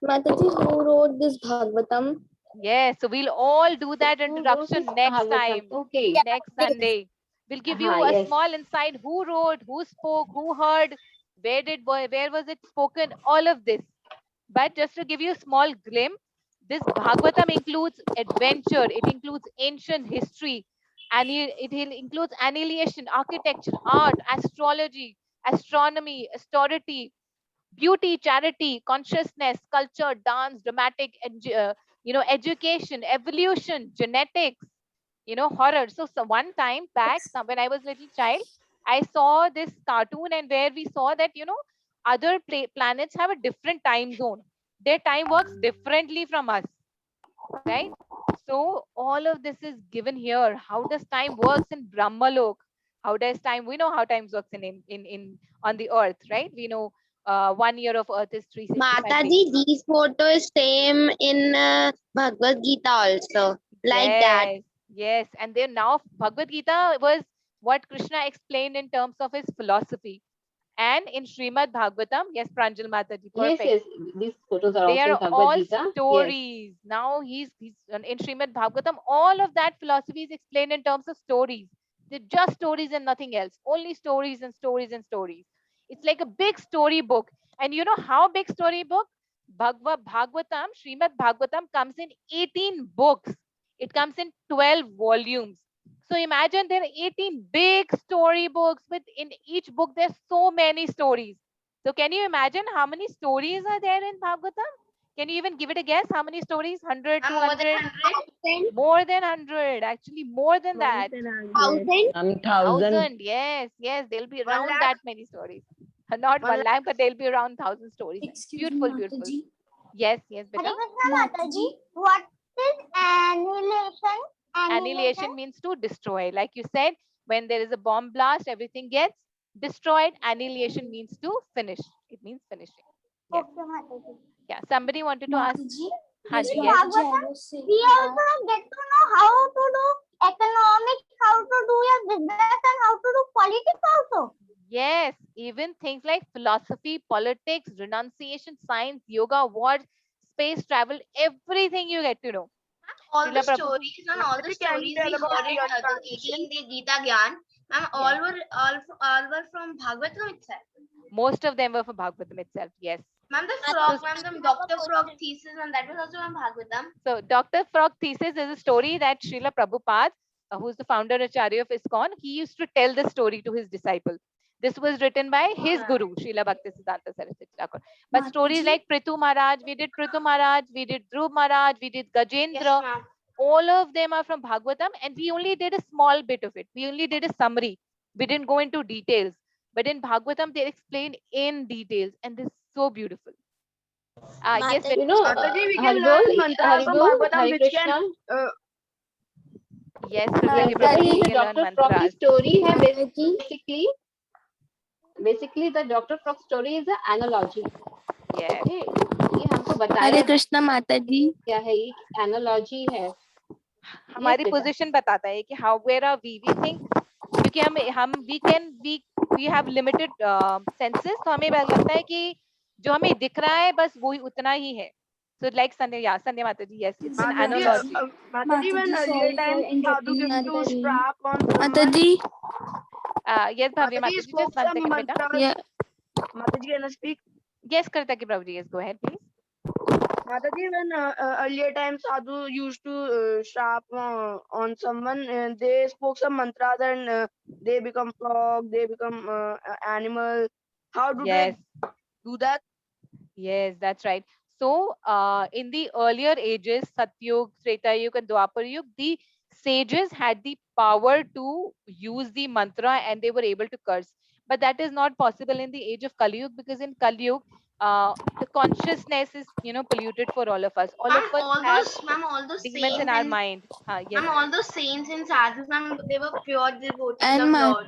Mataji, who wrote this Bhagavatam? Yes. So we'll all do that Who wrote introduction this next Bhagavatam? time. Okay. Next Sunday. We'll give you a Yes. small insight: who wrote, who spoke, who heard, where was it spoken, all of this. But just to give you a small glimpse, this Bhagavatam includes adventure, it includes ancient history, and it includes annihilation, architecture, art, astrology, astronomy, austerity, beauty, charity, consciousness, culture, dance, dramatic, education, evolution, genetics, horror. So one time back, when I was little child, I saw this cartoon, and where we saw that, other planets have a different time zone. Their time works differently from us, right? So all of this is given here. How does time works in Brahmalok? How does time? We know how time works in on the earth, right? We know 1 year of earth is 365 days. Mataji, these photos same in Bhagavad Gita also, like that. Yes, and then now Bhagavad Gita was what Krishna explained in terms of his philosophy. And in Srimad Bhagavatam, yes, Pranjal Mataji, perfect. Yes, these photos are They also are in all Bhagavad Gita. Yes. stories. Now he's in Srimad Bhagavatam, all of that philosophy is explained in terms of stories. They're just stories and nothing else. Only stories and stories and stories. It's like a big story book. And you know how big story book? Bhagavatam, Srimad Bhagavatam comes in 18 books. It comes in 12 volumes. So imagine there are 18 big story books, with in each book there's so many stories. So can you imagine how many stories are there in Bhagavatam? Can you even give it a guess? How many stories? 100, 200? More than 100. Actually, more than that. 1,000. Yes. There'll be around that many stories. Not 1 lakh, but there'll be around 1,000 stories. Beautiful. Yes, Hare beta. Krishna Mataji, what is annihilation? Annihilation means to destroy. Like you said, when there is a bomb blast, everything gets destroyed. Annihilation means to finish. It means finishing. Yes. Okay, Mataji. Yeah. Somebody wanted to ask. Mataji, Haji, In yes. Bhagavatam, we also get to know how to do economics, how to do your business, and how to do politics also. Yes. Even things like philosophy, politics, renunciation, science, yoga, war, space travel, everything you get to know. All Srila the Prabhu- stories and all the Mataji, can stories you we tell about heard in reincarnation? the Gita Gyan, ma'am, all were from Bhagavatam itself. Most of them were from Bhagavatam itself. Yes. Ma'am, the frog, ma'am, the Dr. Frog thesis, ma'am, that was also on Bhagavatam. So Dr. Frog thesis is a story that Srila Prabhupada, who's the founder Acharya of ISKCON, he used to tell the story to his disciple. This was written by his guru, Srila Bhaktisiddhanta Saraswati Thakur. But stories like Prithu Maharaj, we did Prithu Maharaj, we did Dhruv Maharaj, we did Gajendra, all of them are from Bhagavatam, and we only did a small bit of it. We only did a summary. We didn't go into details. But in Bhagavatam, they explained in details, and this is so beautiful. Yes, You know, Mataji, we can Haribol, learn mantras from Haribol, Bhagavatam Hare which can Krishna. yes, Basically, Prabhuji, the we learn Dr. Frog mantras. story है basically the Dr. Frog story is an analogy. Yes. Okay, ये हमको बताया हरे कृष्णा माता जी क्या है, ये analogy है. हमारी बेटा. पोजीशन बताता है कि how where are we think क्योंकि हम we have limited senses, तो हमें लगता है कि जो हमें दिख रहा है बस वही उतना ही है. So like Sandhya माता जी, yes, it's an analogy. Mataji, when earlier time Sadhu used to strap on माता someone. जी Yes, Bhavya Mataji माता जी, spoke just one some second, beta. mantras. Mataji, can I speak? Yes, Kartaki Prabhuji, yes, go ahead, please. Mataji, when earlier time Sadhu used to strap on someone, they spoke some mantras and they become frog, they become animal. How do Yes. they do that? Yes, that's right. So, in the earlier ages, Satyug, Treta Yuga, and Dwapar Yuga, the sages had the power to use the mantra and they were able to curse. But that is not possible in the age of Kali Yuga, because in Kali Yuga, the consciousness is, polluted for all of us. All of us have All those demons saints in our and mind. Yes. ma'am, all those saints and sadhus, ma'am, they were pure devotees And of ma- Lord.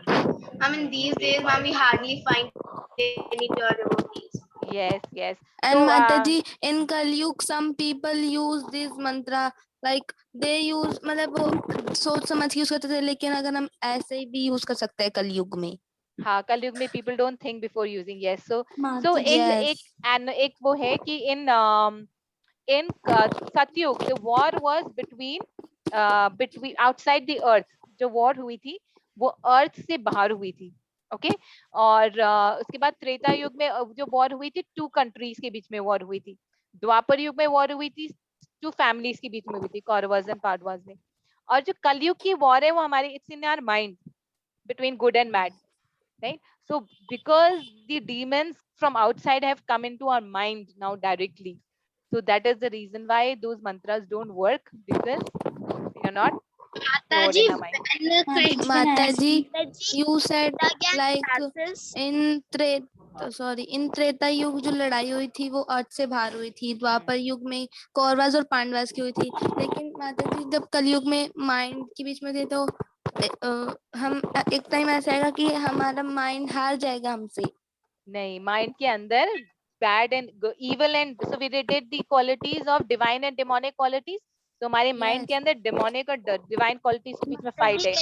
I mean, these days, ma'am, we hardly find any pure devotees. Yes, yes. and So, Mataji, in Kalyug, some people use this mantra like they use मतलब वो सोच समझ के use करते थे, लेकिन अगर हम ऐसे ही भी यूज कर सकते हैं कलयुग में. हाँ, कलयुग में people don't think before using. Yes. So Yes. एक वो है कि in Satyug, the war was between outside the earth. जो war हुई थी वो earth से बाहर हुई थी. Okay. और उसके बाद त्रेता युग में जो war हुई थी 2 countries के बीच में war हुई थी. द्वापर युग में war हुई थी 2 families के बीच में हुई थी, कौरवास and पांडवास में. और जो कलयुग की war है वो हमारी it's in our mind between good and bad. Right? So because the demons from outside have come into our mind now directly, so that is the reason why those mantras don't work, because they are not stored in our mind. Mataji, you said like in Treta युग जो लड़ाई हुई थी वो अर्थ से बाहर हुई थी, द्वापर युग में कौरवास और पांडवास की हुई थी, लेकिन माताजी जब कलयुग में माइंड के बीच में थे तो हम एक टाइम ऐसा आएगा कि हमारा माइंड हार जाएगा हमसे. नहीं, माइंड के अंदर bad and evil and so we did the qualities of divine and demonic qualities. तो हमारे माइंड के अंदर demonic और divine qualities के बीच में fight है.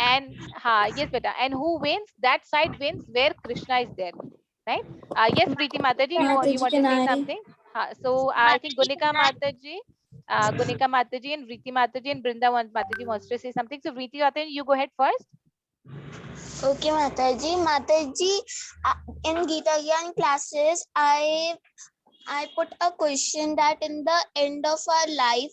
And हाँ, yes बेटा. And who wins? That side wins where Krishna is there. Right? Yes, Preeti Mataji, you want to say something? So I think Gunika Mataji and Vriti Mataji and Brinda Mataji wants to say something. So Vriti Mataji, you go ahead first. Okay, Mataji. Mataji, in Gita Gyan classes, I put a question that in the end of our life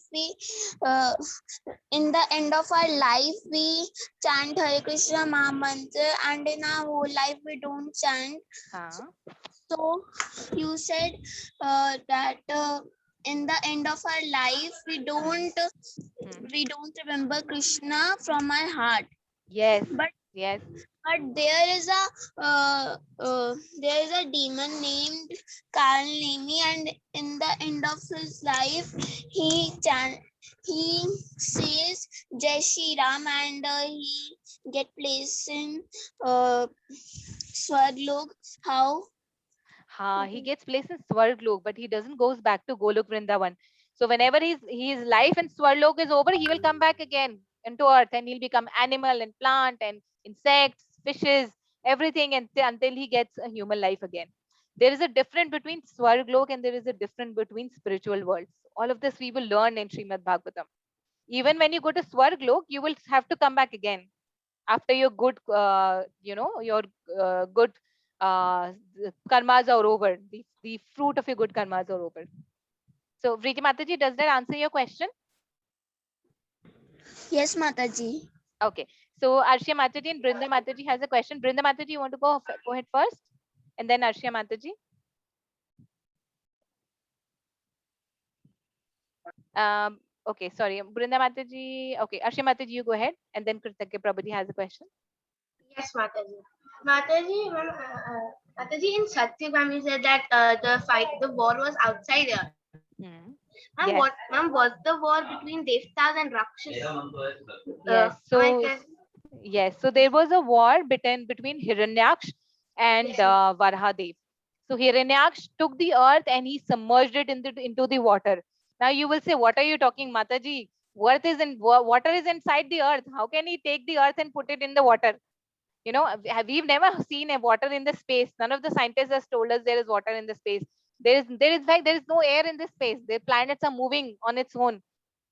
we chant Hare Krishna Maha Mantra, and in our whole life we don't chant. So you said that in the end of our life we don't remember Krishna from our heart. Yes. But yes. But there is a demon named Kalnemi, and in the end of his life, he says Jai Shri Ram, and he get placed in Swarglok. How? He gets placed in Swarglok, but he doesn't goes back to Golok Vrindavan. So whenever his life in Swarglok is over, he will come back again into earth, and he'll become animal and plant and insects, fishes, everything, until he gets a human life again. There is a difference between Swarglok and there is a difference between spiritual worlds. All of this we will learn in Srimad Bhagavatam. Even when you go to Swarglok, you will have to come back again after your good, good the karmas are over. The fruit of your good karmas are over. So, Preeti Mataji, does that answer your question? Yes, Mataji. Okay. So, Arshia Mataji and Brinda Mataji has a question. Brinda Mataji, you want to go ahead first? And then Arshia Mataji. Okay, sorry. Brinda Mataji. Okay, Arshia Mataji, you go ahead. And then Kritagya Prabhuji has a question. Yes, Mataji. Mataji, Mataji, in Satyam, you said that the war was outside here. Hmm. Ma'am, Yes. was the war between Devtas and Rakshas? Yes. So there was a war between Hiranyaksh and Varahadev. So Hiranyaksh took the earth and he submerged it into the water. Now you will say, what are you talking, Mataji? Water is inside the earth. How can he take the earth and put it in the water? You know, we've never seen a water in the space. None of the scientists has told us there is water in the space. There is no air in this space. The planets are moving on its own.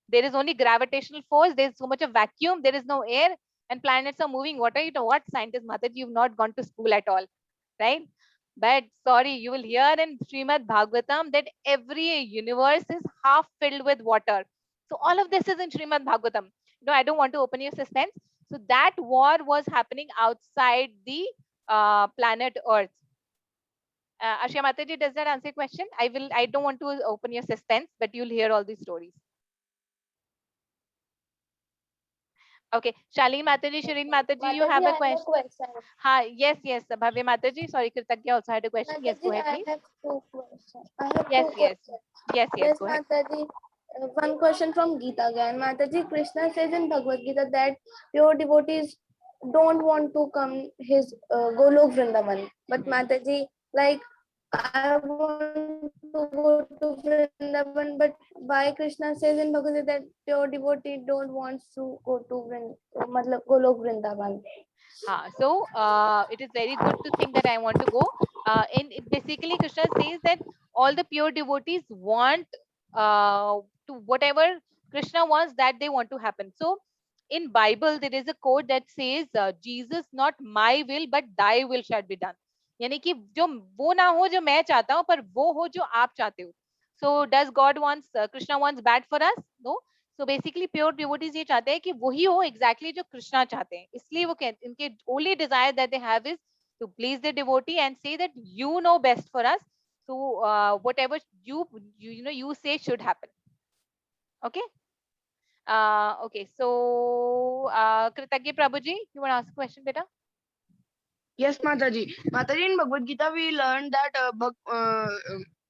There is only gravitational force. There's so much of vacuum. There is no air, and planets are moving. What scientist, Mataji? You've not gone to school at all, right? But sorry, you will hear in Srimad Bhagavatam that every universe is half filled with water. So all of this is in Srimad Bhagavatam. No, I don't want to open your suspense. So that war was happening outside the planet Earth. Ashya Mataji, does that answer your question? I don't want to open your suspense, but you'll hear all these stories. Okay, Shalini Mataji, Shireen Mataji, you have a question. Ha, yes, Bhavya Mataji, sorry, Kritagya also had a question. Yes, go ahead, please. I have two questions. Yes, go ahead. Mataji. One question from Gita again. Mataji, Krishna says in Bhagavad Gita that pure devotees don't want to come his Golok Vrindavan. But Mataji, like, I want to go to Vrindavan, but why Krishna says in Bhagavad Gita that pure devotee don't want to go to Golok Vrindavan? So it is very good to think that I want to go. Basically, Krishna says that all the pure devotees want to whatever Krishna wants, that they want to happen. So in Bible there is a quote that says, Jesus, not my will but thy will shall be done. यानी कि जो वो ना हो जो मैं चाहता हूँ, पर वो हो जो आप चाहते हो. So does God wants Krishna wants bad for us? No. So basically pure devotees ये चाहते हैं कि वही हो exactly जो कृष्णा चाहते हैं. इसलिए वो कहते इनके only desire that they have is to please the devotee and say that you know best for us. So whatever you say should happen. Okay. Okay. So Kritagya Prabhuji, you want to ask a question, beta? Yes, Mataji. Mataji, in Bhagavad Gita we learned that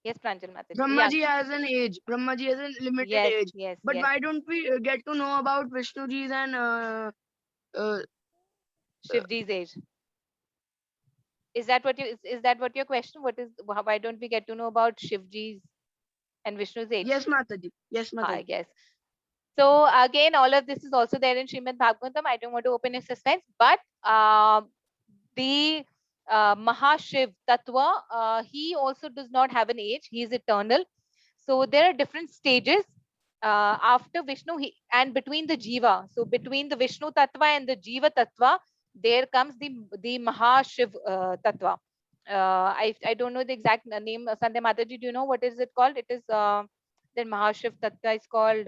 yes, Pranjal Mataji. Brahmaji has an age. Brahmaji has a limited age. Yes. But why don't we get to know about Vishnuji's and Shivji's age? Is that what your question? Why don't we get to know about Shivji's and Vishnu's age? Yes, Mataji. Yes, Mataji. Yes. So again, all of this is also there in Srimad Bhagavatam. I don't want to open a suspense, but the Mahashiv Tattva, he also does not have an age. He is eternal. So there are different stages after Vishnu and between the Jiva. So between the Vishnu Tattva and the Jiva Tattva, there comes the Mahashiv Tattva. I don't know the exact name. Sandhya Mataji, do you know what is it called? It is the Mahashiv Tattva is called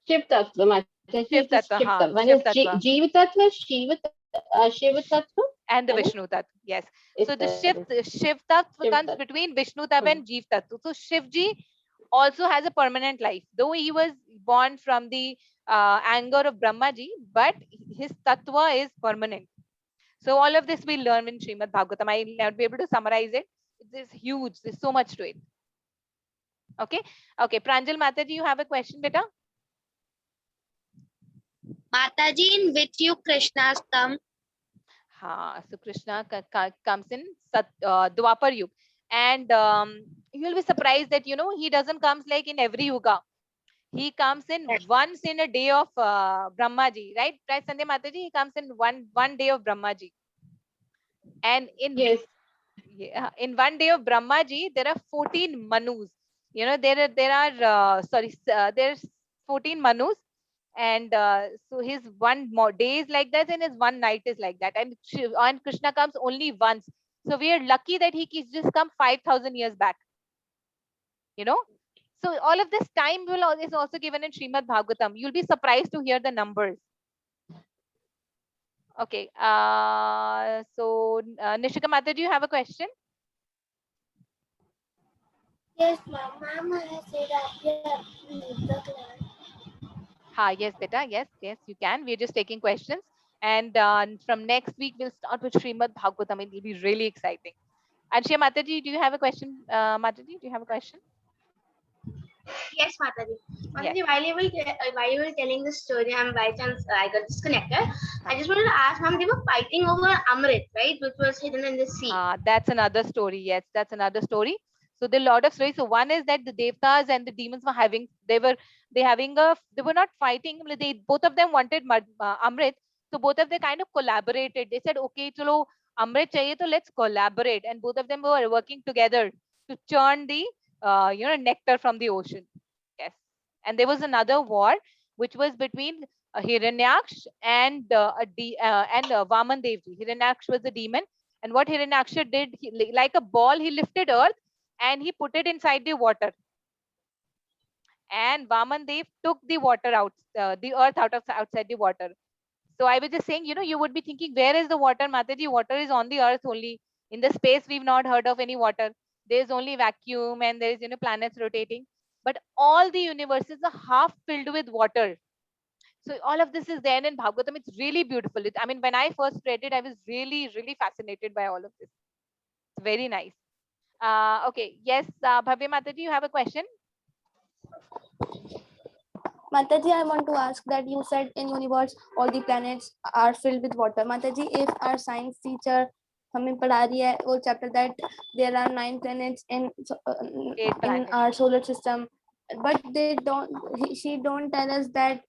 Shiv Tattva. Shiv Tattva. One is Jiva Tattva, Shiva Tattva, and the Vishnu Tattva. Yes. So the Shiv Tattva comes between Vishnu Tattva and Jiva Tattva. So Shivji also has a permanent life, though he was born from the anger of Brahmaji, but his Tattva is permanent. So all of this we learn in Srimad Bhagavatam. I will not be able to summarize it. It is huge. There's so much to it. Okay. Okay. Pranjal Mataji, you have a question, beta? Mataji, in which you Krishna's come? So Krishna comes in Dwapar Yuga. And you'll be surprised that, he doesn't come like in every yuga. He comes in once in a day of Brahmaji, right? Right, Sandhya Mataji? He comes in one day of Brahmaji. And in one day of Brahmaji, there are 14 Manus. There's 14 Manus. And so his one more day is like that and his one night is like that, and Krishna comes only once. So we are lucky that he's just come 5,000 years back, you know. So all of this time is also given in Srimad Bhagavatam. You'll be surprised to hear the numbers. Okay. So Nishika Mata, do you have a question? Yes, Mama has said after leave the class. Yes, beta. Yes, you can. We're just taking questions. And from next week, we'll start with Srimad Bhagavatam. It will be really exciting. And Shia Mataji, do you have a question? Mataji, do you have a question? Yes, Mataji. Yes. Mataji, while you were telling the story, and by chance I got disconnected. I just wanted to ask, ma'am, they were fighting over Amrit, right, which was hidden in the sea. That's another story. Yes, that's another story. So there are a lot of stories. So one is that the Devtas and the demons were having, they were not fighting. They both of them wanted Amrit. So both of them kind of collaborated. They said, okay, chalo, Amrit chahiye, so let's collaborate. And both of them were working together to churn the nectar from the ocean. Yes. And there was another war which was between Hiranyaksh and Vaman Devji. Hiranyaksh was a demon, and what Hiranyaksha did, like a ball, he lifted earth and he put it inside the water. And Vaman Dev took the water out, the earth outside the water. So I was just saying, you would be thinking, where is the water, Mataji? Water is on the earth only. In the space, we've not heard of any water. There's only vacuum and there's, planets rotating. But all the universes are half filled with water. So all of this is there in Bhagavatam. It's really beautiful. I mean, when I first read it, I was really, really fascinated by all of this. It's very nice. Okay. Yes, Bhavya Mataji, you have a question? Mataji, I want to ask that you said in universe all the planets are filled with water. Mataji, if our science teacher हमें पढ़ा रही है वो chapter that there are 9 planets in our solar system, but she don't tell us that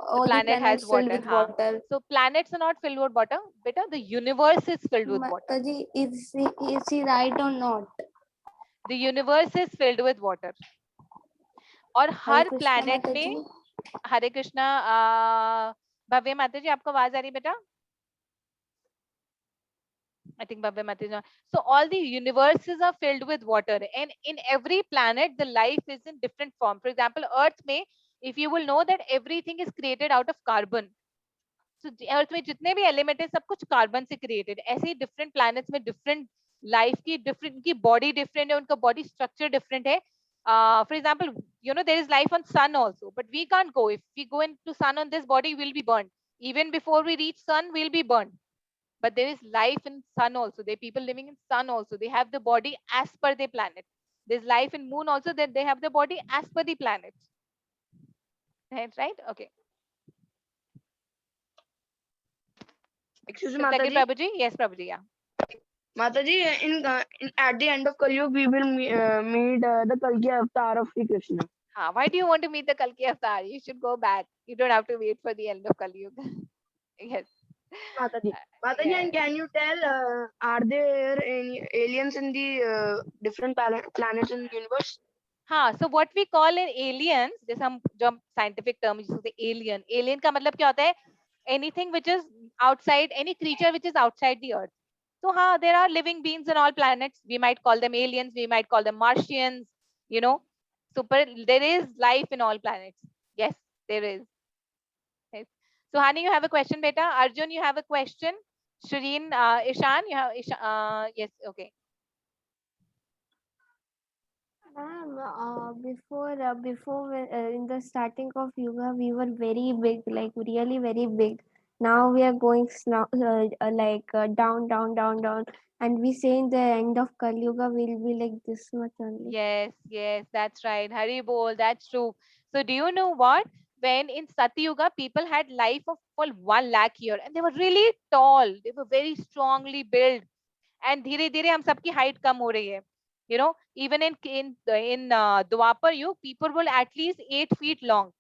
all the planet has planets filled water, with water. So planets are not filled with water. Beta, the universe is filled with water. Mataji, is she right or not? The universe is filled with water. और हर planet में हरे कृष्णा भव्य माता जी आपको आवाज आ रही बेटा? I think Bhavya Mataji. So all the universes are filled with water, and in every planet the life is in different form. For example, Earth में, if you will know that everything is created out of carbon. So Earth में जितने भी element है सब कुछ carbon से created. ऐसे ही different planets में different life की different, उनकी body different है, उनका body structure different है. For example, there is life on sun also, but we can't go. If we go into sun on this body, we'll be burned. Even before we reach sun, we'll be burned. But there is life in sun also. There are people living in sun also. They have the body as per their planet. There's life in moon also, that they have the body as per the planet. Right? Okay. Excuse me, Second, Mataji. Prabhuji? Yes, Prabhuji, yeah. Mataji, at the end of Kali we will meet the Kalki avatar of Sri Krishna. Why do you want to meet the Kalki avatar? You should go back. You don't have to wait for the end of Kali Yuga. Yes. Mataji, and can you tell, are there any aliens in the different planets in the universe? So what we call in aliens, जैसे हम जब scientific term use होते alien. Alien का मतलब क्या होता है? Anything which is outside, any creature which is outside the earth. So there are living beings on all planets. We might call them aliens. We might call them Martians. So there is life in all planets. Yes, there is. Yes. So Hani, you have a question, beta. Arjun, you have a question. Shireen, Ishan, you have yes, okay. Ma'am, before in the starting of yoga, we were very big, like really very big. Now we are going down, down, down, down, and we say in the end of Kali Yuga we'll be like this much only. Yes, that's right. Hari bol, that's true. So do you know what? When in Satyuga, people had life of for 1 lakh year, and they were really tall. They were very strongly built, and धीरे धीरे हम सबकी height कम हो रही है. Even in Dwapar Yug, people were at least 8 feet long,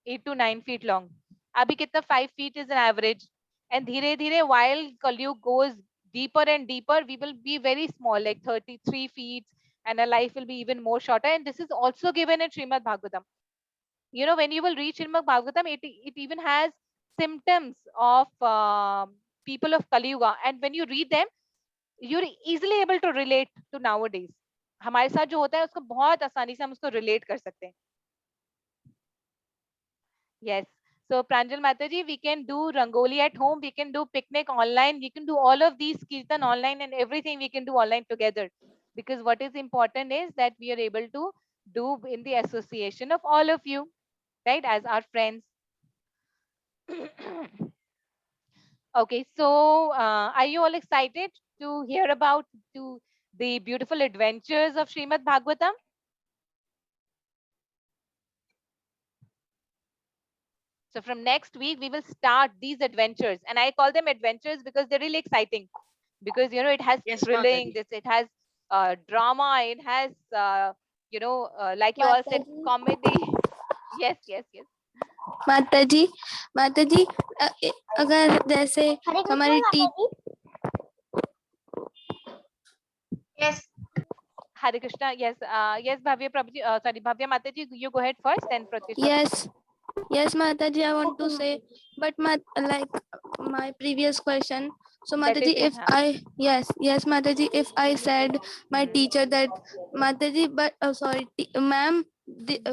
8 to 9 feet long. अभी कितना 5 feet is an average, and धीरे धीरे while Kali Yuga goes deeper and deeper, we will be very small, like 33 feet, and our life will be even more shorter. And this is also given in Srimad Bhagavatam. You know, when you will read Srimad Bhagavatam, it even has symptoms of people of Kali Yuga, and when you read them, you're easily able to relate to nowadays. हमारे साथ जो होता है उसको बहुत आसानी से हम उसको relate कर सकते हैं. Yes. So Pranjal Mataji, we can do Rangoli at home, we can do picnic online, we can do all of these Kirtan online, and everything we can do online together. Because what is important is that we are able to do in the association of all of you, right, as our friends. Okay, so are you all excited to hear about the beautiful adventures of Srimad Bhagavatam? So from next week, we will start these adventures. And I call them adventures because they're really exciting. Because, you know, it has thrilling, it has drama, it has, like you all said, comedy. Yes, yes, yes. माताजी अगर जैसे हमारी Yes. Hare Krishna. Yes, yes, Bhavya Prabhuji. Sorry, Bhavya Mataji, you go ahead first, then Pratisha. Yes, Mataji, I want to say, but like my previous question. So Mataji, if I Mataji, if I said my teacher that Mataji, but sorry, ma'am,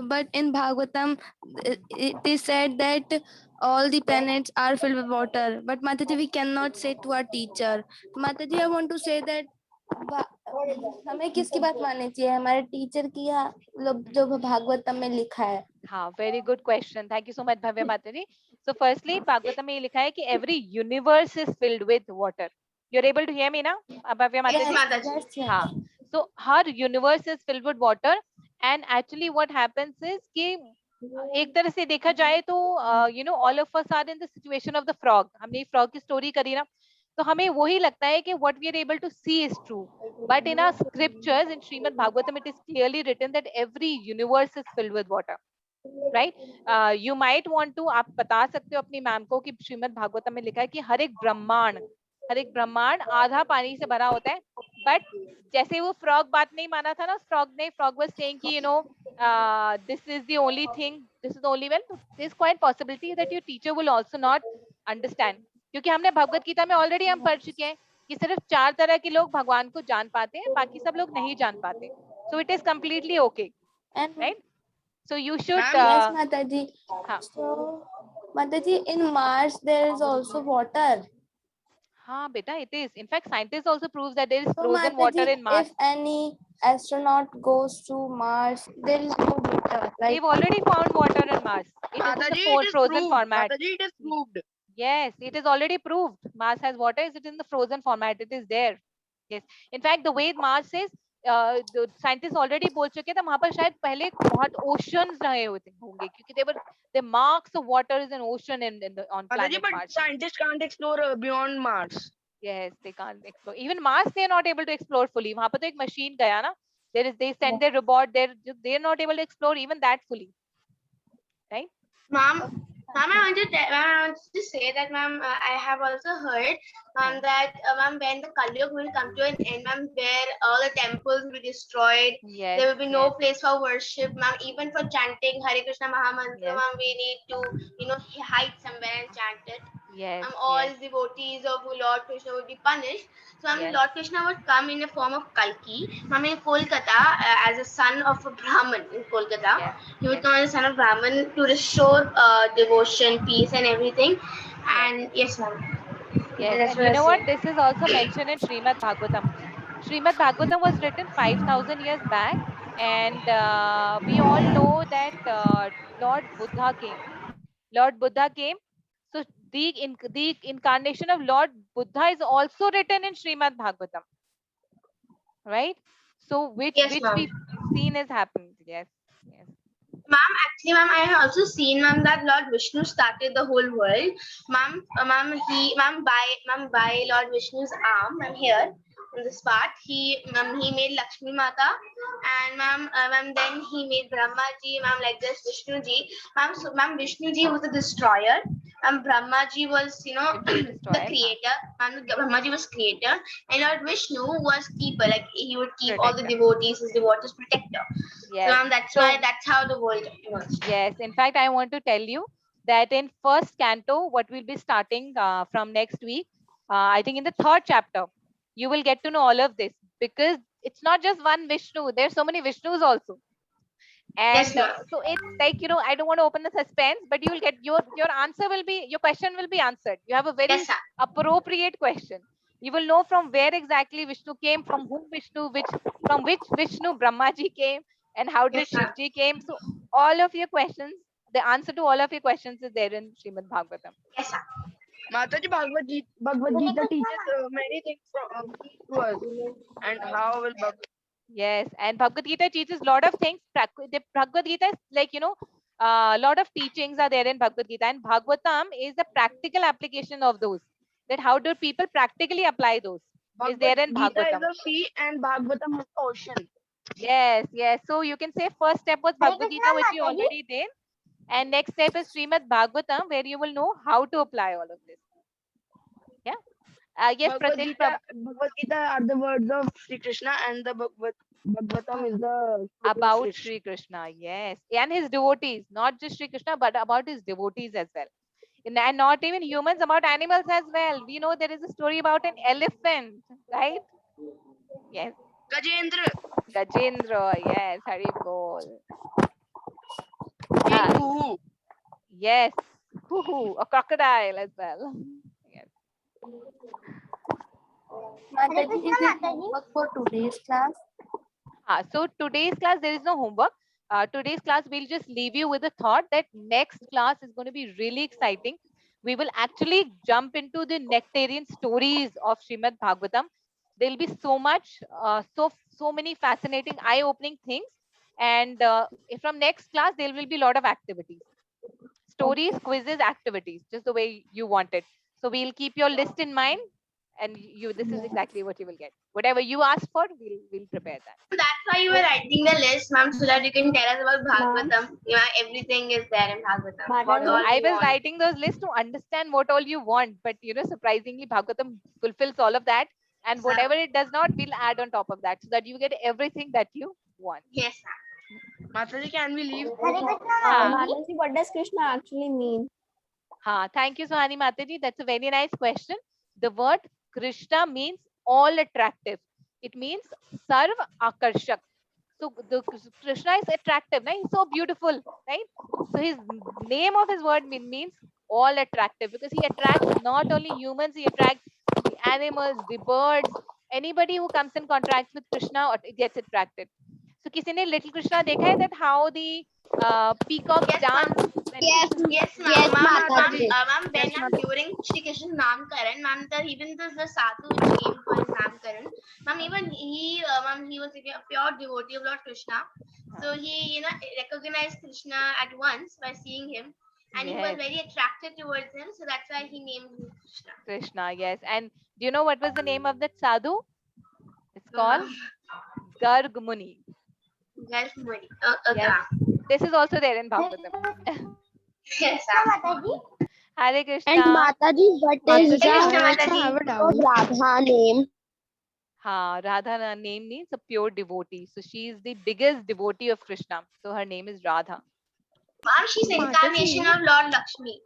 but in Bhagavatam it is said that all the planets are filled with water. But Mataji, we cannot say to our teacher. Mataji, I want to say that हमें किसकी बात माननी चाहिए, हमारे teacher की या जो भागवतम में लिखा है? हाँ, very good question. Thank you so much, Bhavya Mataji. So firstly, Bhagavatam में लिखा है कि every universe is filled with water. You're able to hear me now, Bhavya Mataji? Yes, Mataji. हाँ. So her universe is filled with water, and actually what happens is कि एक तरह से देखा जाए तो you know, all of us are in the situation of the frog. हमने frog की story करी ना, तो हमें वही लगता है कि what we are able to see is true. But in our scriptures, in Srimad Bhagavatam, it is clearly written that every universe is filled with water. Right? You might want to, आप बता सकते हो अपनी ma'am को कि श्रीमद् भागवतम में लिखा है कि हर एक ब्रह्मांड आधा पानी से भरा होता है. बट जैसे वो फ्रॉग बात नहीं माना था ना, फ्रॉग was saying कि you know this is the only thing, this is the only one. There is quite possibility that your teacher will also not understand, क्योंकि हमने भगवत गीता में ऑलरेडी हम पढ़ चुके हैं कि सिर्फ 4 तरह के लोग भगवान को जान पाते हैं, बाकी सब लोग नहीं जान पाते. So it is completely okay, right? So you should. Yes, Mataji. So, Mataji, in Mars there is also water. हाँ बेटा, it is. In fact, scientists also proves that there is So, frozen Mataji, water in Mars. If any astronaut goes to Mars, there is no water. Right? They've already found water in Mars. It is in the frozen format. Mataji, it is proved. Yes, it is already proved. Mars has water. It is in the frozen format. It is there. Yes. In fact, the way Mars says, the scientists already बोल चुके थे वहाँ पर शायद पहले बहुत oceans रहे होंगे क्योंकि there were the marks of water is an ocean on planet But Mars. scientists can't explore beyond Mars. Yes, they can't explore. Even Mars, they are not able to explore fully. वहाँ पर तो एक machine गया ना. They send their robot. They are not able to explore even that fully. Right? Ma'am, I wanted to say that, ma'am, I have also heard, that, ma'am, when the Kali Yuga will come to an end, ma'am, where all the temples will be destroyed, yes, there will be no place for worship, ma'am. Even for chanting Hare Krishna Mahamantra, ma'am, we need to, you know, hide somewhere and chant it. Yes. All devotees of Lord Krishna would be punished. So, Lord Krishna would come in the form of Kalki. Ma'am, in Kolkata, as a son of a Brahmin in Kolkata, he would come as a son of Brahmin to restore devotion, peace, and everything. And yes, ma'am. Yes, and you know what? This is also mentioned in Srimad Bhagavatam. Srimad Bhagavatam was written 5,000 years back, and we all know that Lord Buddha came. So the incarnation of Lord Buddha is also written in Srimad Bhagavatam, right? So which we've seen is happened. Yes. Ma'am, actually, ma'am, I have also seen, ma'am, that Lord Vishnu started the whole world. Ma'am, by Lord Vishnu's arm, ma'am, here on this part, he made Lakshmi Mata, and ma'am, then he made Brahma ji, ma'am, like this Vishnu ji, ma'am. So, ma'am, Vishnu ji was the destroyer. Brahmaji was, Literally the destroyer, creator. Brahmaji was creator, and Lord Vishnu was keeper. Like he would keep all the protector. devotees, his devotees protector. So Yes. that's So why that's how the world was. yes, in fact, I want to tell you that in first canto, what we'll be starting from next week, I think in the third chapter, you will get to know all of this, because it's not just one Vishnu. There's so many Vishnus also. Yes, And ma'am. so it's like, I don't want to open the suspense, but you will get your answer will be, your question will be answered. You have a very Yes, sir. appropriate question. You will know from where exactly Vishnu came, from whom Vishnu, from which Vishnu Brahmaji came, and how did Yes, ma'am. Shivji came. So all of your questions, the answer to all of your questions is there in Srimad Bhagavatam. Yes, sir. Mataji, Bhagavad Gita teaches many things to us. And how will Bhagavad Yes, and Bhagavad Gita teaches a lot of things. The Bhagavad Gita is like, a lot of teachings are there in Bhagavad Gita, and Bhagavatam is the practical application of those. That how do people practically apply those? Is there in Gita is Bhagavatam. a sea and Bhagavatam is the ocean. Yes, yes. So you can say first step was Hare Bhagavad Krishna, Gita, which you Mataji. already did, and next step is Srimad Bhagavatam, where you will know how to apply all of this. Yeah. Yes, Pratik. Bhagavad Gita are the words of Sri Krishna, and the Bhagavatam is the About Sri Krishna, yes, and his devotees, not just Sri Krishna, but about his devotees as well. And not even humans, about animals as well. We know there is a story about an elephant, right? Yes. Gajendra. Gajendra, yes, Hari Bol. Yes, a crocodile as well. Yes. Mataji, is there homework for today's class? So today's class, there is no homework. Today's class, we'll just leave you with a thought that next class is going to be really exciting. We will actually jump into the nectarian stories of Srimad Bhagavatam. There'll be so much, so many fascinating, eye-opening things. And from next class, there will be a lot of activities. Stories, quizzes, activities, just the way you want it. So we'll keep your list in mind, and this is exactly what you will get. Whatever you ask for, we'll prepare that. That's why you were writing the list, ma'am, so that you can tell us about Bhagavatam. Yeah, everything is there in Bhagavatam. What No, all I you was want. writing those lists to understand what all you want, but surprisingly, Bhagavatam fulfills all of that, and whatever it does not, we'll add on top of that, so that you get everything that you want. Yes, Mataji, can we leave? Mataji, what does Krishna actually mean? Thank you, Sohani Mataji. That's a very nice question. The word Krishna means all attractive. It means Sarv Akarshak. So the Krishna is attractive, right? He's so beautiful, right? So his name of his word means all attractive, because he attracts not only humans, he attracts the animals, the birds, anybody who comes in contact with Krishna gets attracted. So किसी ने Little Krishna देखा है, that how the peacocks dance? Yes, ma'am. Yes, Ma'am, Mataji. when during Shri Krishna Namkaran, ma'am, even the sadhu which came for his Namkaran, ma'am, even he was like a pure devotee of Lord Krishna. So he, recognized Krishna at once by seeing him, and he was Yes. very attracted towards him. So that's why he named him Krishna. Krishna, yes. And do you know what was the name of that sadhu? It's called Garg Muni. Yes, okay. Yes. This is also there in Bhagavatam. Yes, Hare Krishna. And Mataji, what is Krishna, the Mataji. Radha name? Radha name means a pure devotee. So she is the biggest devotee of Krishna. So her name is Radha. Ma'am, she's incarnation of Lord Lakshmi.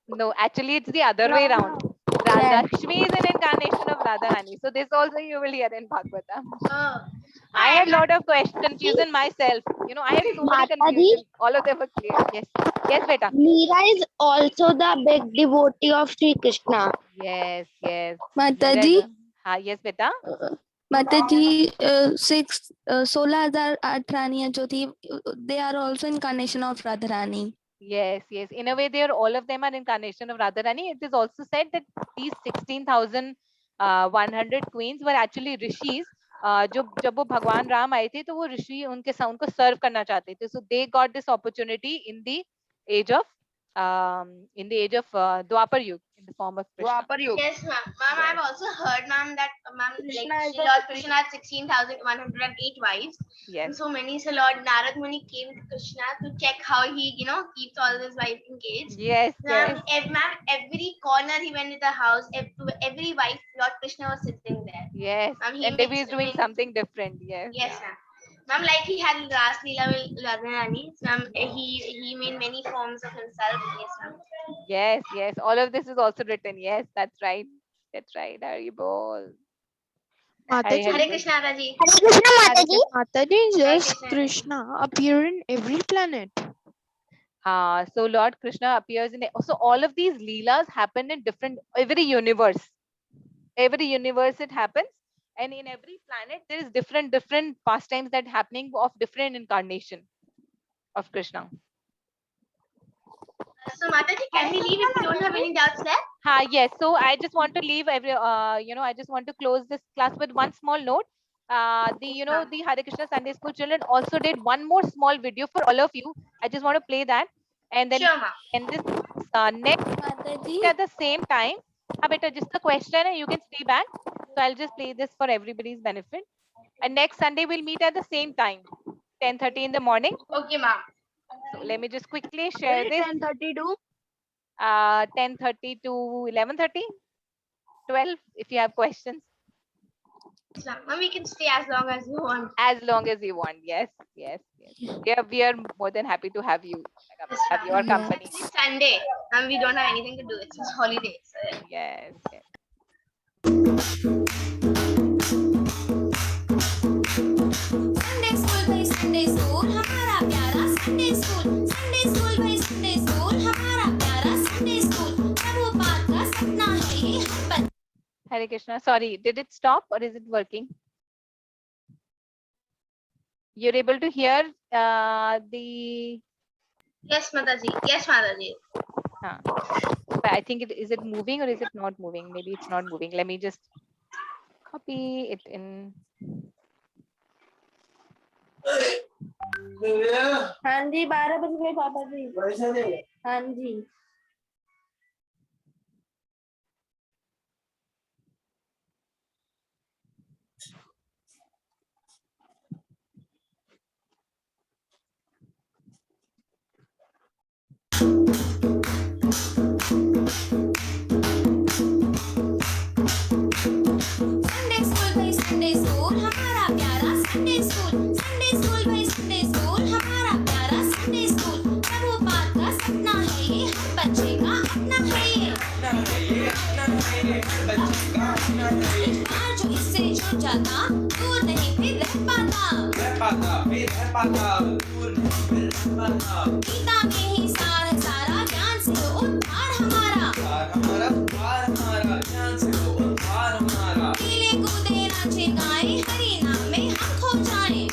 No, actually it's the other way around. Lakshmi is an incarnation of Radharani. So this also you will hear in Bhagavatam. Oh. I had a lot of confusion myself. I had so many confusions. All of them were clear. Yes. Yes, beta. Meera is also the big devotee of Sri Krishna. Yes, yes. Mataji, Yes, beta. Mataji, 16,000 रानियां जो थी, they are also incarnation of Radharani. Yes, yes. In a way, all of them are incarnation of Radharani. It is also said that these 16,100 queens were actually rishis. जब वो भगवान राम आए थे तो वो ऋषि उनको सर्व करना चाहते थे. So they got this opportunity in the age of in the age of Dwapar Yuga in the form of Krishna. Dwapar Yuga. Yes, ma'am. Ma'am, I've also heard, ma'am, that Krishna like is the Lord Krishna had 16,108 wives. Yes. And so many. So Lord Narad Muni came to Krishna to check how he, keeps all his wives engaged. Yes. Yes. Ma'am, every corner he went to the house, every wife, Lord Krishna was sitting there. Yes. Ma'am, he And maybe makes- he's doing something different. Yes. Yes, ma'am. Ma'am, like he had Ras Leela with Radha Rani, ma'am, he made many forms of himself. Yes, ma'am. Yes. Yes. All of this is also written. Yes, that's right. That's right. Haribol. Mataji. Hare Krishna, Raji. Mataji, just Krishna. Krishna appear in every planet. So Lord Krishna appears in so all of these leelas happen in every universe. Every universe it happens, and in every planet there is different pastimes that happening of different incarnation of Krishna. So Mataji, can we leave if you don't have any doubts there? Yes. So I just want to leave I just want to close this class with one small note. The Hare Krishna Sunday School children also did one more small video for all of you. I just want to play that, and then Sure, ma'am. end this next at the same time. Beta, just the question, and you can stay back. So I'll just play this for everybody's benefit. And next Sunday we'll meet at the same time, 10:30 in the morning. Okay, ma'am. So let me just quickly share this. 10:30 to 10:30 to 11:30, 12. If you have questions, Ma'am, we can stay as long as you want. as long as you want. Yes. We are more than happy to have you. Have your company. It's Sunday, and we don't have anything to do. It's just holiday. So Yes. Sunday school भाई Sunday school हमारा प्यारा Sunday school Sunday school भाई Sunday school हमारा प्यारा Sunday school Prabhupada का सपना है ये हम बच्चे Hare Krishna. Sorry, did it stop or is it working? You're able to hear the. yes, Mataji. Yes, Mataji. But I think is it moving or is it not moving? Maybe it's not moving. Let me just copy it in. हाँ जी 12 बज गए पापा जी हाँ जी Sunday school भाई Sunday school हमारा प्यारा Sunday school Sunday school भाई Sunday school हमारा प्यारा Sunday school प्रभुपाद का सपना है ये हर बच्चे का अपना है ये एक बार जो इससे जुड़ जाता दूर नहीं फिर रह पाता गीता में ही सार है सारा ज्ञान से हो उद्धार हमारा खेले कूदे नाचे गाए हरि नाम में हम खो जाएं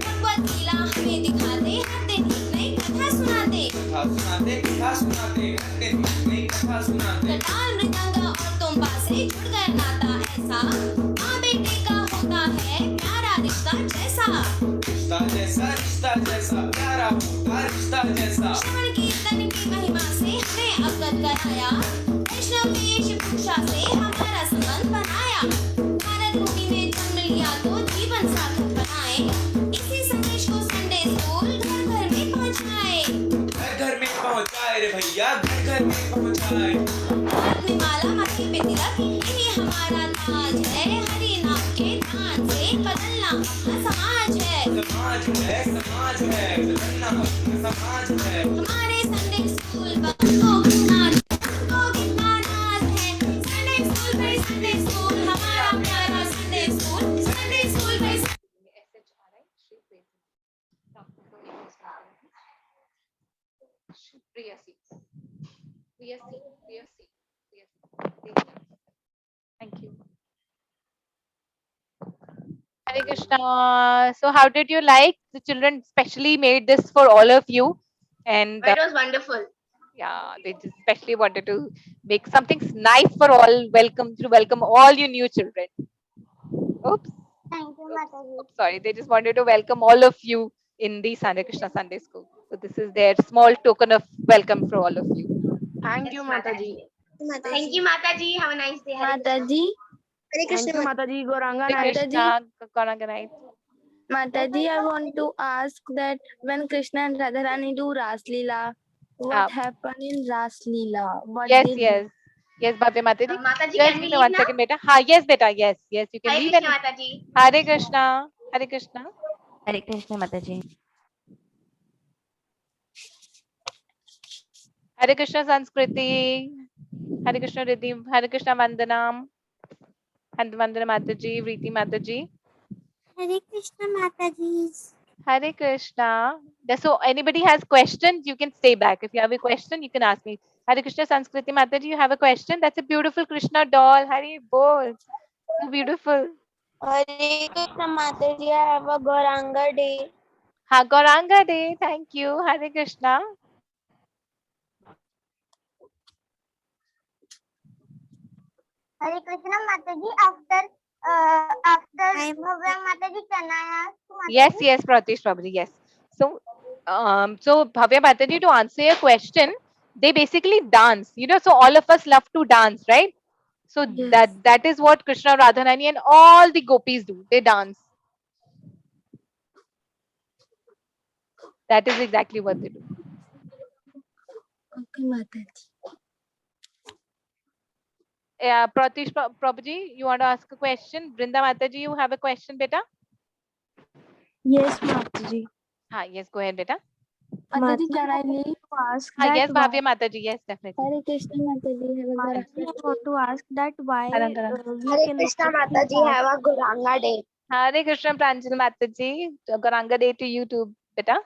भगवत लीला हमें दिखा दे हर दिन एक नई कथा सुना दे कटार मृदंग और तुम से जुड़ गए नाता ऐसा माँ बेटे का होता है प्यारा रिश्ता जैसा श्रवण कीर्तन की महिमा से हमें अवगत कराया वैष्णव वेशभूषा से हमारा संबंध बनाया भारत भूमि में जन्म लिया तो जीवन सार्थक बनाए इसी संदेश को संडे स्कूल घर घर में पहुंचाए रे भैया घर में पहुंचाए हाथ में माला माथे पे तिलक यही हमारा ताज है हरि नाम के ध्यान से बदलना अपना समाज है बदलना अपना समाज है हमारे संडे स्कूल को कितना नाज है संडे स्कूल भाई संडे स्कूल हमारा प्यारा संडे स्कूल भाई Thank you. Hare Krishna. So how did you like? The children specially made this for all of you. And It was wonderful. yeah, they just especially wanted to make something nice for all. Welcome all you new children. Oops. Thank you, Mataji. Oops, sorry. They just wanted to welcome all of you in the Hare Krishna Sunday School. So this is their small token of welcome for all of you. Thank you, Mataji. Thank you, Mataji. Have a nice day. Hare Krishna. Mataji, Thank you, Mataji. Goranga Hare night. Krishna, Gauranga night. Mataji, I want to ask that when Krishna and Radharani do Ras Leela, what happened in Ras Leela? What Yes, they do? yes. Yes, Bhavya Mataji. Mataji, Just can we give me leave 1 now? second, beta. Ha, yes, beta. Yes, yes. You can Hare leave. Krishna, And Mataji. Hare Krishna. Hare Krishna. Hare Krishna, Mataji. Hare Krishna Sanskriti. Hare Krishna Riddhi. Hare Krishna Vandanam. And Vandana Mataji. Vriti Mataji. Hare Krishna Mataji. Hare Krishna. So anybody has questions, you can stay back. If you have a question, you can ask me. Hare Krishna Sanskriti Mataji, you have a question? That's a beautiful Krishna doll. Hare Bol. So beautiful. Hare Krishna Mataji, I have a Gauranga day. Ha, Gauranga Day. Thank you. Hare Krishna. Hare Krishna Mataji, after Bhavya Mataji, can I ask Mataji? Yes, yes, Pratish Prabhuji, yes. So, Bhavya Mataji, to answer your question, they basically dance. So all of us love to dance, right? So that is what Krishna, Radharani, and all the gopis do. They dance. That is exactly what they do. Okay, Mataji. Pratish Prabhuji, you want to ask a question? Brinda Mataji, you have a question, beta? Yes, Mataji. Yes, go ahead, beta. Mataji, can I leave? To ask that Yes, why, Bhavya Mataji, yes, definitely. Hare Krishna Mataji, have a Mataji, I want to ask that why Arangana. we Hare cannot Krishna sing Mataji, fast. have a Gauranga day. Hare Krishna Pranjal Mataji, Gauranga Day to you too, beta.